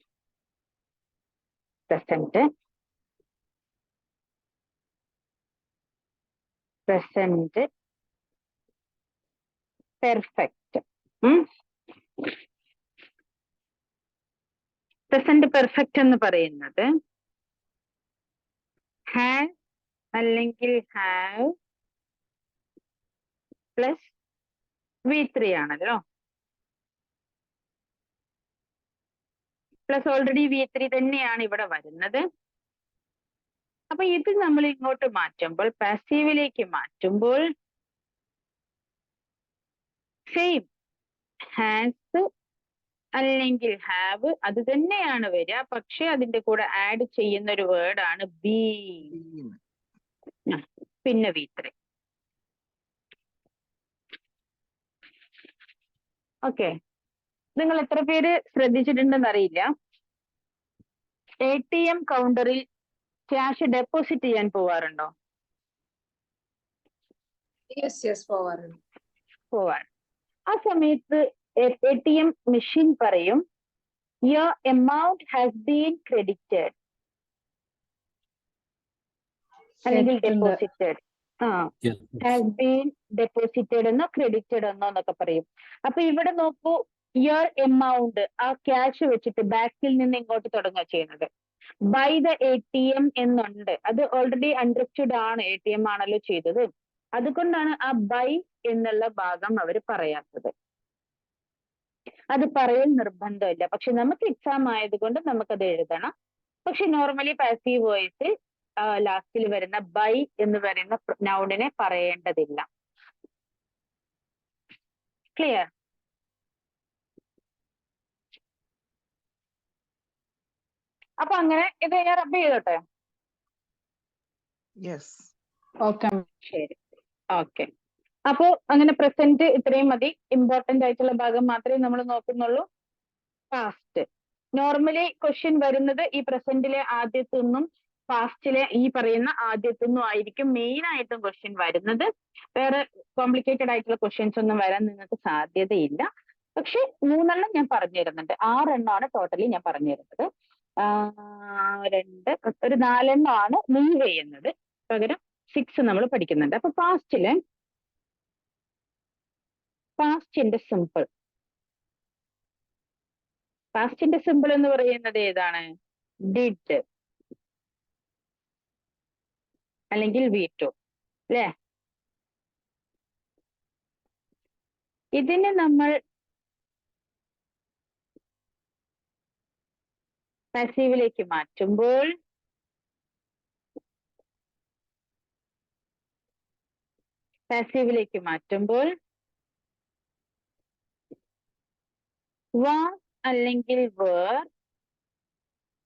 Present, present perfect. Present perfect എന്ന് പറയുന്നത് ഹാസ് അല്ലെങ്കിൽ ഹാവ് പ്ലസ് V3 ആണല്ലോ. പ്ലസ് ഓൾറെഡി V3 തന്നെയാണ് ഇവിടെ വരുന്നത്. അപ്പൊ ഇത് നമ്മൾ ഇങ്ങോട്ട് മാറ്റുമ്പോൾ, പാസീവിലേക്ക് മാറ്റുമ്പോൾ സെയിം ഹാസ് അല്ലെങ്കിൽ ഹാവ് അത് തന്നെയാണ് വരിക. പക്ഷെ അതിന്റെ കൂടെ ആഡ് ചെയ്യുന്ന ഒരു വേർഡാണ് ബി, പിന്നെ V3. ഓക്കെ, നിങ്ങൾ എത്ര പേര് ശ്രദ്ധിച്ചിട്ടുണ്ടെന്ന് അറിയില്ല. ATM കൗണ്ടറിൽ ക്യാഷ് ഡെപ്പോസിറ്റ് ചെയ്യാൻ പോവാറുണ്ടോ? Yes, പോവാറുണ്ട്. പോവാറ്. ആ സമയത്ത് ATM മെഷീൻ പറയും your amount has been credited അല്ലെങ്കിൽ ഡെപ്പോസിറ്റഡ്. ഹാസ് ബീൻ ഡെപ്പോസിറ്റഡ് എന്നോ ക്രെഡിറ്റഡ് എന്നോ എന്നൊക്കെ പറയും. അപ്പൊ ഇവിടെ നോക്കൂ, യുവർ എമൗണ്ട്, ആ ക്യാഷ് വെച്ചിട്ട് ബാക്കിൽ നിന്ന് ഇങ്ങോട്ട് തുടങ്ങുക ചെയ്യുന്നത്. ബൈ ദ ATM എന്നുണ്ട്, അത് ഓൾറെഡി അണ്ടർസ്റ്റുഡ് ആണ്, ATM ആണല്ലോ ചെയ്തത്. അതുകൊണ്ടാണ് ആ ബൈ എന്നുള്ള ഭാഗം അവർ പറയാത്തത്. അത് പറയൽ നിർബന്ധമില്ല, പക്ഷെ നമുക്ക് എക്സാം ആയതുകൊണ്ട് നമുക്കത് എഴുതണം. പക്ഷെ നോർമലി പാസീവ് വോയിസിൽ ലാസ്റ്റിൽ വരുന്ന ബൈ എന്ന് പറയുന്ന നൗണിനെ പറയേണ്ടതില്ല. ക്ലിയർ? അപ്പൊ അങ്ങനെ ഇത് ഞാൻ റബ്ബ് ചെയ്തോട്ടെ? ശരി, ഓക്കെ. അപ്പോ അങ്ങനെ പ്രസന്റ് ഇത്രയും മതി. ഇമ്പോർട്ടന്റ് ആയിട്ടുള്ള ഭാഗം മാത്രമേ നമ്മൾ നോക്കുന്നുള്ളൂ. പാസ്റ്റ് നോർമലി ക്വസ്റ്റ്യൻ വരുന്നത് ഈ പ്രസന്റിലെ ആദ്യത്തൊന്നും പാസ്റ്റിലെ ഈ പറയുന്ന ആദ്യത്തൊന്നും ആയിരിക്കും മെയിൻ ആയിട്ടും ക്വസ്റ്റ്യൻ വരുന്നത്. വേറെ കോംപ്ലിക്കേറ്റഡ് ആയിട്ടുള്ള ക്വസ്റ്റ്യൻസ് ഒന്നും വരാൻ നിങ്ങൾക്ക് സാധ്യതയില്ല. പക്ഷെ 3 ഞാൻ പറഞ്ഞു തരുന്നുണ്ട്. 6 ടോട്ടലി ഞാൻ പറഞ്ഞു തരുന്നത്. 4 മൂവ് ചെയ്യുന്നത്, പകരം 6 നമ്മൾ പഠിക്കുന്നുണ്ട്. അപ്പൊ പാസ്റ്റിന്റെ സിമ്പിൾ എന്ന് പറയുന്നത് ഏതാണ്? ഡിഡ് അല്ലെങ്കിൽ V2 അല്ലേ? ഇതിന് നമ്മൾ പാസീവിലേക്ക് മാറ്റുമ്പോൾ was അല്ലെങ്കിൽ were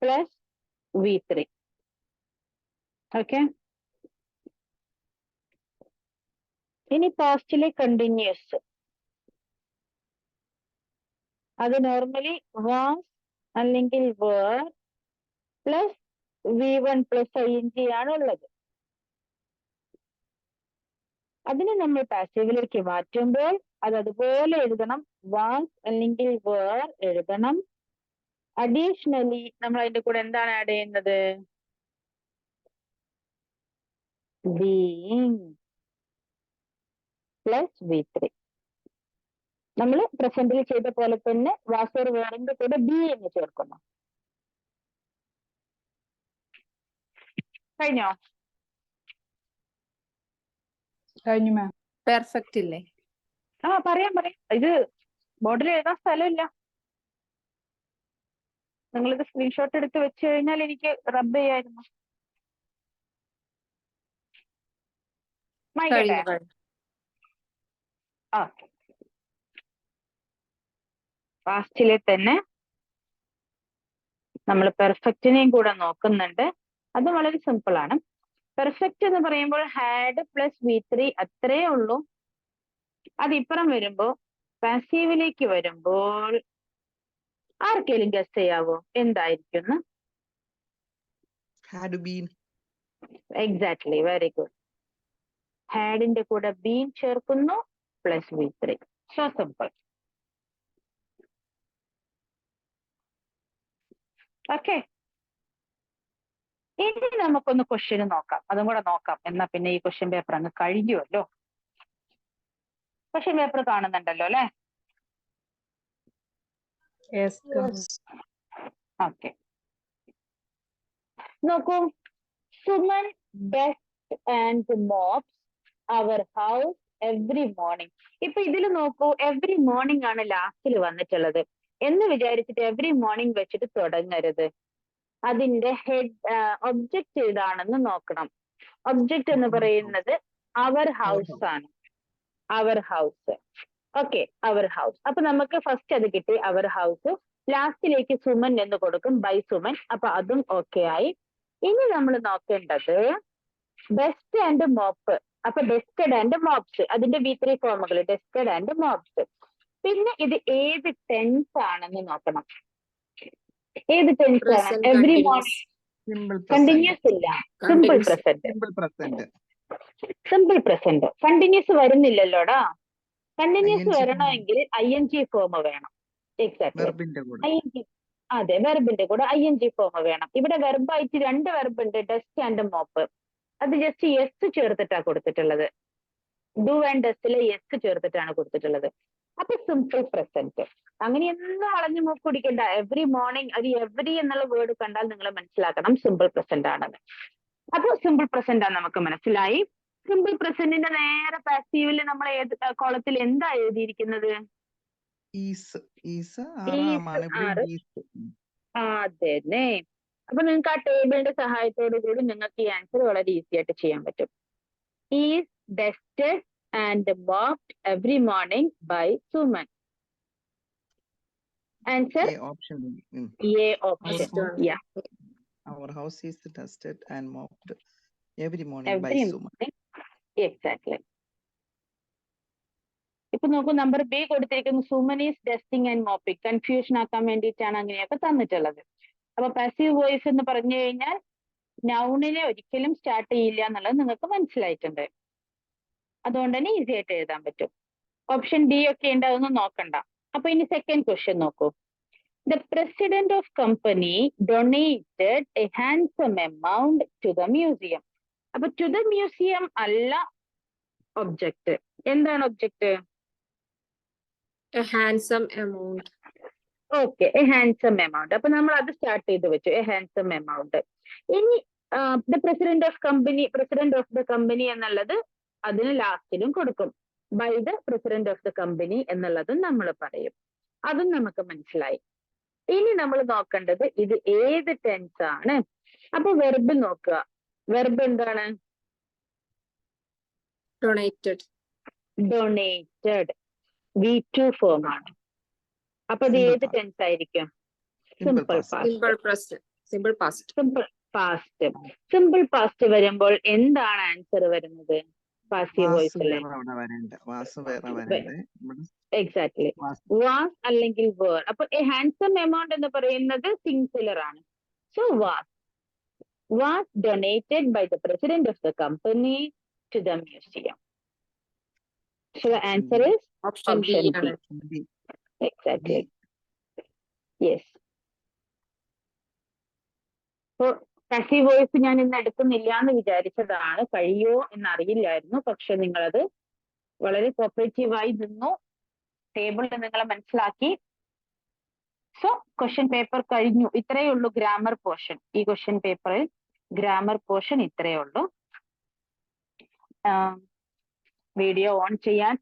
പ്ലസ് V3. ഓക്കെ, ഇനി പാസ്റ്റിലെ കണ്ടിന്യൂസ്, അത് നോർമലി was അല്ലെങ്കിൽ were plus V1 plus ING ആണ് ഉള്ളത്. അതിനെ നമ്മൾ പാസീവിലേക്ക് മാറ്റുമ്പോൾ അത് അതുപോലെ എഴുതണം. വാസ് അല്ലെങ്കിൽ വേർ എഴുതണം. അഡീഷണലി നമ്മൾ അതിന്റെ കൂടെ എന്താണ് ആഡ് ചെയ്യുന്നത്? Being plus V3. നമ്മൾ പ്രസന്റിൽ ചെയ്ത പോലെ തന്നെ വാസ് ഓർ വേറിന്റെ കൂടെ ബീയിങ് ചേർക്കുന്നു. കഴിഞ്ഞോ? കഴിഞ്ഞു മാം. പെർഫെക്റ്റ് ഇല്ലേ? പറയാം. ഇത് ബോർഡിൽ എഴുതാൻ സ്ഥലമില്ല. നിങ്ങളിത് സ്ക്രീൻഷോട്ട് എടുത്ത് വെച്ച് കഴിഞ്ഞാൽ എനിക്ക് റബ്ബ് ചെയ്യായിരുന്നു. കഴിഞ്ഞു കഴിഞ്ഞു. ഓക്കെ. പാസ്റ്റിലെ തന്നെ നമ്മൾ പെർഫെക്റ്റിനെയും കൂടെ നോക്കുന്നുണ്ട്. അത് വളരെ സിമ്പിൾ ആണ്. പെർഫെക്റ്റ് എന്ന് പറയുമ്പോൾ ഹാഡ് പ്ലസ് V3 അത്രേ ഉള്ളൂ. അതിപ്പുറം വരുമ്പോ പാസീവിലേക്ക് വരുമ്പോൾ ആർക്കെങ്കിലും ഗസ് ചെയ്യാവോ എന്തായിരിക്കും? Had been. Exactly, very good. ഹാഡിന്റെ കൂടെ ബീൻ ചേർക്കുന്നു plus V3. So simple. Okay. ഇനി നമുക്കൊന്ന് ക്വസ്റ്റ്യന് നോക്കാം. അതും കൂടെ നോക്കാം. എന്നാ പിന്നെ ഈ ക്വസ്റ്റ്യൻ പേപ്പർ അങ്ങ് കഴിയുമല്ലോ. ക്വസ്റ്റ്യൻ പേപ്പർ കാണുന്നുണ്ടല്ലോ അല്ലെ? Yes. ഓക്കെ. നോക്കൂ. Suman dust and mops our house every morning. ഇപ്പൊ ഇതിൽ നോക്കൂ, എവ്രി മോർണിംഗ് ആണ് ലാസ്റ്റിൽ വന്നിട്ടുള്ളത്. എന്ന് വിചാരിച്ചിട്ട് എവ്രി മോർണിംഗ് വെച്ചിട്ട് തുടങ്ങരുത്. അതിന്റെ ഹെഡ് ഒബ്ജക്റ്റ് ഏതാണെന്ന് നോക്കണം. ഒബ്ജക്റ്റ് എന്ന് പറയുന്നത് അവർ ഹൗസ് ആണ്. Our house. Okay, our house. അപ്പൊ നമുക്ക് ഫസ്റ്റ് അത് കിട്ടി, അവർ ഹൗസ്. ലാസ്റ്റിലേക്ക് സുമൻ എന്ന് കൊടുക്കും, ബൈ സുമൻ. അപ്പൊ അതും ഓക്കെ ആയി. ഇനി നമ്മൾ നോക്കേണ്ടത് ഡസ്റ്റ് ആൻഡ് മോപ്പ്. അപ്പൊ ഡസ്റ്റഡ് ആൻഡ് മോപ്സ്, അതിന്റെ V3 ഫോമുകൾ ഡസ്റ്റഡ് ആൻഡ് മോപ്സ്. പിന്നെ ഇത് ഏത് ടെൻസ് ആണെന്ന് നോക്കണം. ഏത് ടെൻസ് ആണ്? Present every continuous. Morning Simple present. Continuous ഇല്ല, simple Continuous. Present. Simple present. Simple present. Continuous വരുന്നില്ലല്ലോടാ. കണ്ടിന്യൂസ് ING വരണമെങ്കിൽ ING ഫോം വേണം. എക്സാക്ട്ലി. verb ന്റെ കൂടെ. ING. അതെ, വെർബിന്റെ കൂടെ ING ഫോം വേണം. ഇവിടെ വെർബായിട്ട് 2 വെർബ് ഉണ്ട്, ഡസ്റ്റ് ആൻഡ് മോപ്പ്. അത് ജസ്റ്റ് യെസ് ചേർത്തിട്ടാ കൊടുത്തിട്ടുള്ളത്. ഡു ആൻഡ് ഡസ്റ്റിലെ യെസ് ചേർത്തിട്ടാണ് കൊടുത്തിട്ടുള്ളത്. അപ്പൊ സിമ്പിൾ പ്രസന്റ്. അങ്ങനെയൊന്നും വളഞ്ഞു മൂക്ക് കുടിക്കണ്ട. എവ്രി മോർണിംഗ് അത് എവ്രി എന്നുള്ള വേർഡ് കണ്ടാൽ നിങ്ങൾ മനസ്സിലാക്കണം സിമ്പിൾ പ്രസന്റ് ആണെന്ന്. അപ്പൊ സിമ്പിൾ പ്രസന്റ് ആണ് നമുക്ക് മനസ്സിലായി. സിമ്പിൾ പ്രസന്റിന്റെ നേരെ പാസീവില് നമ്മൾ ഏത് കോളത്തിൽ എന്താ എഴുതിയിരിക്കുന്നത്? Is ആറാമാണ്. ഇവിടെ is. അതെ. അപ്പൊ നിങ്ങൾക്ക് ആ ടേബിളിന്റെ സഹായത്തോടു കൂടി നിങ്ങൾക്ക് ഈ ആൻസർ വളരെ ഈസി ആയിട്ട് ചെയ്യാൻ പറ്റും. Is dusted and mopped every morning by Suman. Answer A option. A option. Yeah, Our house is dusted and mopped every morning by every Suman. Morning. Exactly. ഇപ്പൊ നോക്കൂ, നമ്പർ ബി കൊടുത്തിരിക്കുന്നു Suman is dusting and mopping. Confusion ആക്കാൻ വേണ്ടിയിട്ടാണ് അങ്ങനെയൊക്കെ തന്നിട്ടുള്ളത്. അപ്പൊ passive voice എന്ന് പറഞ്ഞു കഴിഞ്ഞാൽ നൗണിനെ ഒരിക്കലും സ്റ്റാർട്ട് ചെയ്യില്ല എന്നുള്ളത് നിങ്ങൾക്ക് മനസ്സിലായിട്ടുണ്ട്. അതുകൊണ്ട് തന്നെ ഈസി ആയിട്ട് എഴുതാൻ പറ്റും. ഓപ്ഷൻ ഡി ഒക്കെ ഉണ്ട്, അതൊന്നും നോക്കണ്ട. അപ്പൊ ഇനി സെക്കൻഡ് ക്വസ്റ്റ്യൻ നോക്കൂ. The president of company donated a handsome amount to the museum. അപ്പൊ ടു ദ മ്യൂസിയം അല്ല ഒബ്ജക്റ്റ്. എന്താണ് object? A handsome amount. Okay, a handsome amount. അപ്പൊ നമ്മൾ അത് സ്റ്റാർട്ട് ചെയ്ത് വെച്ചു, എ ഹാൻസം എമൗണ്ട്. ഇനി the president of company, president of the company എന്നുള്ളത് അതിന് ലാസ്റ്റിലും കൊടുക്കും. By the president of the company എന്നുള്ളതും നമ്മൾ പറയും. അതും നമുക്ക് മനസ്സിലായി. ഇനി നമ്മൾ നോക്കേണ്ടത് ഇത് ഏത് ടെൻസ് ആണ്. അപ്പൊ വെർബ് നോക്കുക. വെർബ് എന്താണ്? Donated. ഡൊണേറ്റഡ്. V2 ഫോം ആണ്. അപ്പൊ അത് Simple ഏത് past. ടെൻസ് ആയിരിക്കും? Simple simple past. Past. Simple present. Simple past. Simple past. Simple past വരുമ്പോൾ എന്താണ് ആൻസർ വരുന്നത്? പാസീവ് വാസ് വോയിസിലെ. വേറെ അവിടെ വരേണ്ട. വാസ് വേറെ വരേണ്ടത്. ഇവിടെ എക്സാക്ട്ലി. വാസ്. വാസ് അല്ലെങ്കിൽ വേർ. അപ്പൊ എ ഹാൻസം എമൗണ്ട് എന്ന് പറയുന്നത് സിംഗുലർ ആണ്. So was donated by the president of the company to the museum. So the answer is Option B option ആണ്. B. Exactly. Yes. So passive voice ഞാൻ ഇന്ന് എടുക്കുന്നില്ല എന്ന് വിചാരിച്ചതാണ്, കഴിയോ എന്നറിയില്ലായിരുന്നു. പക്ഷെ നിങ്ങളത് വളരെ കോപ്പറേറ്റീവായി നിന്നു, ടേബിൾ നിങ്ങൾ മനസ്സിലാക്കി. സോ ക്വസ്റ്റ്യൻ പേപ്പർ കഴിഞ്ഞു. ഇത്രയേ ഉള്ളൂ ഗ്രാമർ പോർഷൻ. ഈ ക്വസ്റ്റ്യൻ പേപ്പറിൽ ഗ്രാമർ പോർഷൻ ഇത്രയേ ഉള്ളൂ. വീഡിയോ ഓൺ ചെയ്യാൻ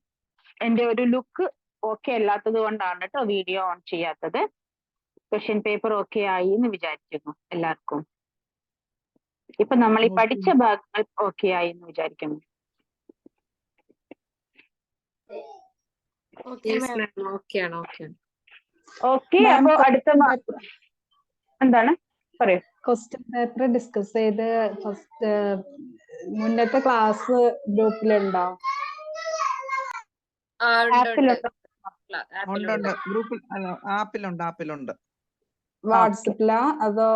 എന്റെ ഒരു ലുക്ക് ഓക്കെ അല്ലാത്തത് കൊണ്ടാണ് കേട്ടോ വീഡിയോ ഓൺ ചെയ്യാത്തത്. ക്വസ്റ്റ്യൻ പേപ്പർ ഓക്കെ ആയി എന്ന് വിചാരിക്കുന്നു എല്ലാവർക്കും. ഇപ്പൊ നമ്മൾ ഈ പഠിച്ച ഭാഗങ്ങൾ ഓക്കെ ആയി എന്ന് വിചാരിക്കുന്നു. Okay, Yes, ma'am. ma'am. Okay ആണ്, okay ആണ്. ഓക്കെ, Ma'am, അപ്പൊ അടുത്ത എന്താണ് പറയൂ. ക്വസ്റ്റ്യൻ പേപ്പർ ഡിസ്കസ് ചെയ്ത് ഫസ്റ്റ് മുന്നത്തെ ക്ലാസ് ഗ്രൂപ്പിലുണ്ടോ? ആ, ഉണ്ട്, ഉണ്ട്. ആപ്പിലുണ്ടോ? ഉണ്ട് ഗ്രൂപ്പിൽ ആപ്പിലുണ്ട്. വാട്സപ്പിലാ അതോ?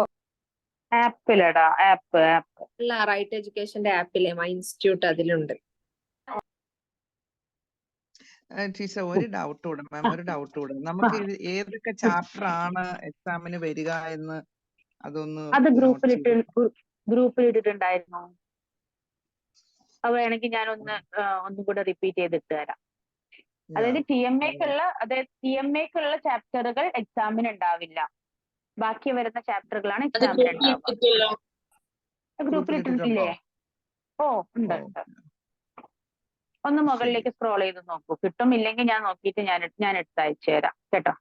ആപ്പിലടാ, ആപ്പ് അല്ല, റൈറ്റ് എഡ്യൂക്കേഷന്റെ ആപ്പിലെ മൈ ഇൻസ്റ്റിറ്റ്യൂട്ട് അതിലുണ്ട്. ടീച്ചർ ഒരു ഡൗട്ട് കൂടെ മാം, ഒരു ഡൗട്ട് കൂടെ. നമുക്ക് ഇത് ഏതൊക്കെ ചാപ്റ്റർ ആണ് എക്സാമിന് വരിക എന്ന് അതൊന്ന് അത് note ചെയ്ത്. ഗ്രൂപ്പിലിട്ടിട്ടുണ്ടായിരുന്നു. അത് വേണമെങ്കിൽ ഞാൻ ഒന്നും കൂടെ റിപ്പീറ്റ് ചെയ്തിട്ട് തരാം. അതായത് ടി എം എക്കുള്ള ചാപ്റ്ററുകൾ എക്സാമിന് ഉണ്ടാവില്ല. ബാക്കി വരുന്ന ചാപ്റ്ററുകളാണ് എക്സാമിന് ഉണ്ടാവുക. ഗ്രൂപ്പിലിട്ടിട്ടില്ലേ? ഓ ഉണ്ട്. ഒന്ന് മുകളിലേക്ക് സ്ക്രോൾ ചെയ്ത് നോക്കൂ. കിട്ടും, ഇല്ലെങ്കിൽ ഞാൻ നോക്കിയിട്ട് ഞാൻ എടുത്ത് അയച്ചു തരാം കേട്ടോ.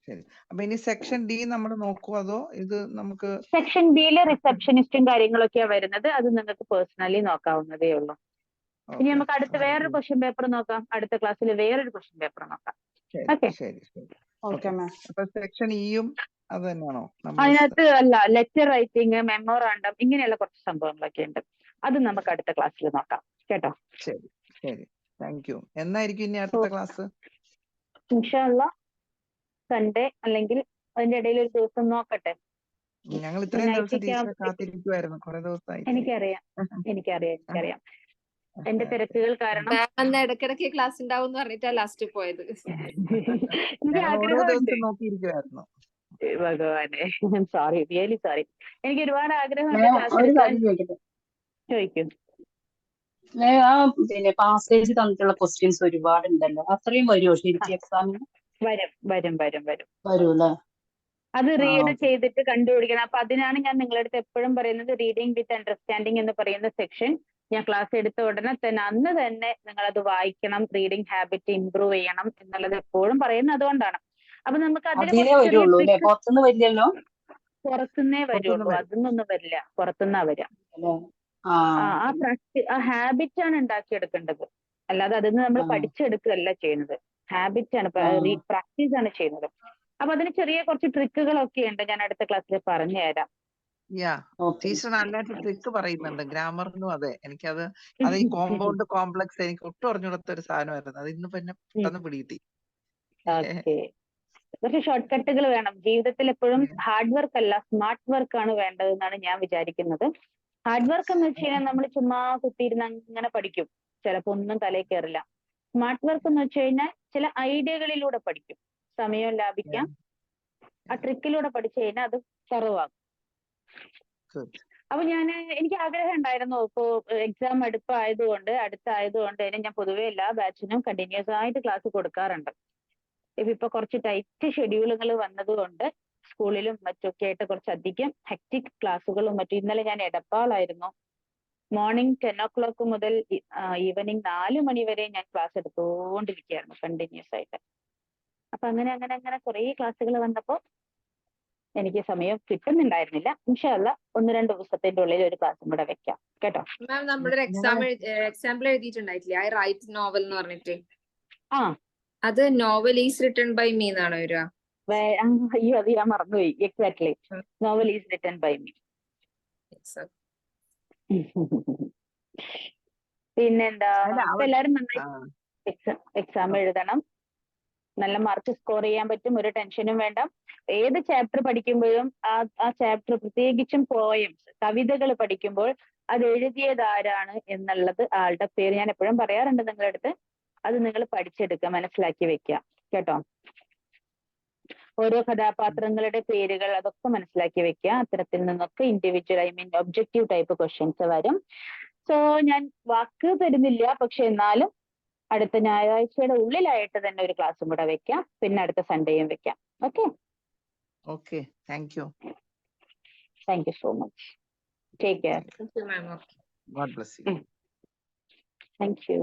ശരി. അപ്പൊ ഇനി സെക്ഷൻ ഡി നമ്മൾ നോക്കൂ, അതോ ഇത് നമുക്ക്? സെക്ഷൻ ബിയിലെ റിസപ്ഷനിസ്റ്റും കാര്യങ്ങളൊക്കെയാ വരുന്നത്. അത് നിങ്ങൾക്ക് പേഴ്സണലി നോക്കാവുന്നതേ ഉള്ളൂ. ഇനി നമുക്ക് അടുത്ത വേറൊരു ക്വസ്റ്റ്യൻ പേപ്പർ നോക്കാം. അടുത്ത ക്ലാസ്സിൽ വേറൊരു ക്വസ്റ്റ്യൻ പേപ്പർ നോക്കാം. ഓക്കെ, ശരി. Okay ma'am. അപ്പൊ സെക്ഷൻ ഇയും അത് തന്നെയാണോ? അതിനകത്ത് അല്ല, ലെറ്റർ റൈറ്റിംഗ്, മെമ്മോറാണ്ടം, ഇങ്ങനെയുള്ള കുറച്ച് സംഭവങ്ങളൊക്കെ ഉണ്ട്. അത് നമുക്ക് അടുത്ത ക്ലാസ്സിൽ നോക്കാം കേട്ടോ. ശരി, താങ്ക് യു. എന്നായിരിക്കും ഇനി അടുത്ത ക്ലാസ്? ഇൻഷാ അല്ലാഹ് സൺഡേ, അല്ലെങ്കിൽ അതിന്റെ ഇടയിൽ ഒരു ദിവസം നോക്കട്ടെ. ഞങ്ങൾ ഇത്രയും ദിവസം ടീച്ചറെ കാത്തിരിക്കുവായിരുന്നു, കുറെ ദിവസമായി. എനിക്കറിയാം. എന്റെ തിരക്കുകൾ കാരണം ഇടയ്ക്കിടയ്ക്ക് ക്ലാസ് ഉണ്ടാവും എന്ന് പറഞ്ഞിട്ടാ ലാസ്റ്റ് പോയത്. എനിക്ക് ഓരോ ആഗ്രഹമുണ്ട്. ദിവസം നോക്കിയിരിക്കുവായിരുന്നു. ഭഗവാനെ, സോറി, റിയലി സോറി. എനിക്ക് ഒരുപാട് ആഗ്രഹമുണ്ട് ഒരു ക്ലാസ് കാര്യം എടുക്കാൻ. ചോദിക്കട്ടെ? ചോദിക്കും. ആ പിന്നെ പാസേജ് തന്നിട്ടുള്ള ക്വസ്റ്റ്യൻസ് ഒരുപാടുണ്ടല്ലോ, അത്രയും വരുമോ ശരിക്കും എക്സാമിന്? വരും. വരൂല്ലേ? അത് റീഡ് okay. ചെയ്തിട്ട് കണ്ടുപിടിക്കണം. അപ്പൊ അതിനാണ് ഞാൻ നിങ്ങളുടെ അടുത്ത് എപ്പോഴും പറയുന്നത്, റീഡിംഗ് വിത്ത് അണ്ടർസ്റ്റാൻഡിങ് എന്ന് പറയുന്ന സെക്ഷൻ ഞാൻ ക്ലാസ് എടുത്ത ഉടനെ തന്നെ അന്ന് തന്നെ നിങ്ങൾ അത് വായിക്കണം. റീഡിംഗ് ഹാബിറ്റ് ഇംപ്രൂവ് ചെയ്യണം എന്നുള്ളത് എപ്പോഴും പറയുന്നത് അതുകൊണ്ടാണ്. അപ്പൊ നമുക്ക് അതിലേ വരുള്ളൂ അല്ലെ? പുറത്തുനിന്ന് വരില്ലല്ലോ? പുറത്തുനിന്നേ വരുള്ളൂ, അതൊന്നും വരില്ല, പുറത്തുനിന്നാ വരിക. ആ ഹാബിറ്റ് ആണ് ഉണ്ടാക്കിയെടുക്കേണ്ടത്. അല്ലാതെ അതിന് നമ്മൾ പഠിച്ചെടുക്കുകയല്ല ചെയ്യുന്നത്. ഹാബിറ്റ് ആണ്, പ്രാക്ടീസ് ആണ് ചെയ്യുന്നത്. അപ്പൊ അതിന് ചെറിയ കുറച്ച് ട്രിക്കുകളൊക്കെ ഉണ്ട്, ഞാൻ അടുത്ത ക്ലാസ്സിൽ പറഞ്ഞു തരാം. ടീച്ചർ നല്ലതായിട്ട് ട്രിക്ക് പറയുന്നുണ്ട് ഗ്രാമറിനും. അതെ, എനിക്കത് ഈ കോമ്പൗണ്ട് കോംപ്ലക്സ് എനിക്ക് ഒട്ടും അറിഞ്ഞുകൊടുത്ത ഒരു സാധനമായിരുന്നു. അത് ഇന്ന് പിന്നെ പെട്ടെന്ന് പിടികിട്ടി. ഓക്കെ, കുറച്ച് ഷോർട്ട് കട്ടുകൾ വേണം ജീവിതത്തിൽ. എപ്പോഴും ഹാർഡ് വർക്ക് അല്ല, സ്മാർട്ട് വർക്ക് ആണ് വേണ്ടതെന്നാണ് ഞാൻ വിചാരിക്കുന്നത്. ഹാർഡ് വർക്ക് എന്ന് വെച്ച് കഴിഞ്ഞാൽ നമ്മൾ ചുമ്മാ കുത്തിയിരുന്ന് അങ്ങനെ പഠിക്കും, ചിലപ്പോ ഒന്നും തലയിൽ കയറില്ല. സ്മാർട്ട് വർക്ക് എന്ന് വെച്ച് കഴിഞ്ഞാൽ ചില ഐഡിയകളിലൂടെ പഠിക്കും, സമയം ലാഭിക്കാം. ആ ട്രിക്കിലൂടെ പഠിച്ചു കഴിഞ്ഞാൽ അത് കുറവാകും. അപ്പൊ എനിക്ക് ആഗ്രഹം ഉണ്ടായിരുന്നു, ഇപ്പോ എക്സാം അടുത്തായതുകൊണ്ട് തന്നെ ഞാൻ പൊതുവെ എല്ലാ ബാച്ചിനും കണ്ടിന്യൂസ് ആയിട്ട് ക്ലാസ് കൊടുക്കാറുണ്ട്. ഇപ്പൊ കുറച്ച് ടൈറ്റ് ഷെഡ്യൂളുകൾ വന്നതുകൊണ്ട് സ്കൂളിലും മറ്റൊക്കെ ആയിട്ട് കുറച്ചധികം ഹെക്റ്റിക് ക്ലാസ്സുകളും മറ്റും. ഇന്നലെ ഞാൻ എടപ്പാളായിരുന്നു. മോർണിംഗ് 10 o'clock മുതൽ ഈവനിങ് 4 മണി വരെ ഞാൻ ക്ലാസ് എടുത്തുകൊണ്ടിരിക്കുകയായിരുന്നു കണ്ടിന്യൂസ് ആയിട്ട്. അപ്പൊ അങ്ങനെ കുറെ ക്ലാസ്സുകൾ വന്നപ്പോ എനിക്ക് സമയം കിട്ടുന്നുണ്ടായിരുന്നില്ല. ഇൻഷാ അല്ലാഹ് 1-2 ദിവസത്തിന്റെ ഉള്ളിൽ ഒരു ക്ലാസ്സും കൂടെ വെക്കാം കേട്ടോ. മാം, നമ്മുടെ എക്സാമ്പിൾ എഴുതിയിട്ടുണ്ടായിട്ടില്ലേ, ഐ റൈറ്റ് നോവൽ എന്ന് പറഞ്ഞിട്ട്? അത് novel is written by me എന്നാണ് വരിക? അയ്യോ, അത് ഞാൻ മറന്നുപോയി. Exactly, novel is written by me. പിന്നെന്താ, എല്ലാരും നന്നായി എക്സാം എഴുതണം, നല്ല മാർക്ക് സ്കോർ ചെയ്യാൻ പറ്റും, ഒരു ടെൻഷനും വേണ്ട. ഏത് ചാപ്റ്റർ പഠിക്കുമ്പോഴും ആ ചാപ്റ്റർ, പ്രത്യേകിച്ചും പോയംസ്, കവിതകൾ പഠിക്കുമ്പോൾ അത് എഴുതിയത് ആരാണ് എന്നുള്ളത്, ആളുടെ പേര് ഞാൻ എപ്പോഴും പറയാറുണ്ട് നിങ്ങളുടെ അടുത്ത്. അത് നിങ്ങൾ പഠിച്ചെടുക്കുക, മനസ്സിലാക്കി വെക്കുക കേട്ടോ. ഓരോ കഥാപാത്രങ്ങളുടെ പേരുകൾ അതൊക്കെ മനസ്സിലാക്കി വെക്കുക. അത്തരത്തിൽ നിന്നൊക്കെ ഇൻഡിവിജ്വൽ ഒബ്ജക്റ്റീവ് ടൈപ്പ് ക്വസ്റ്റ്യൻസ് വരും. സോ ഞാൻ വാക്ക് തരുന്നില്ല, പക്ഷെ എന്നാലും അടുത്ത ഞായറാഴ്ചയുടെ ഉള്ളിലായിട്ട് തന്നെ ഒരു ക്ലാസ്സും കൂടെ വെക്കാം, പിന്നെ അടുത്ത സൺഡേയും വെക്കാം. Okay, okay, thank you. Thank you so much. Take care. Thank you, ma'am. Okay. God bless you. Thank you.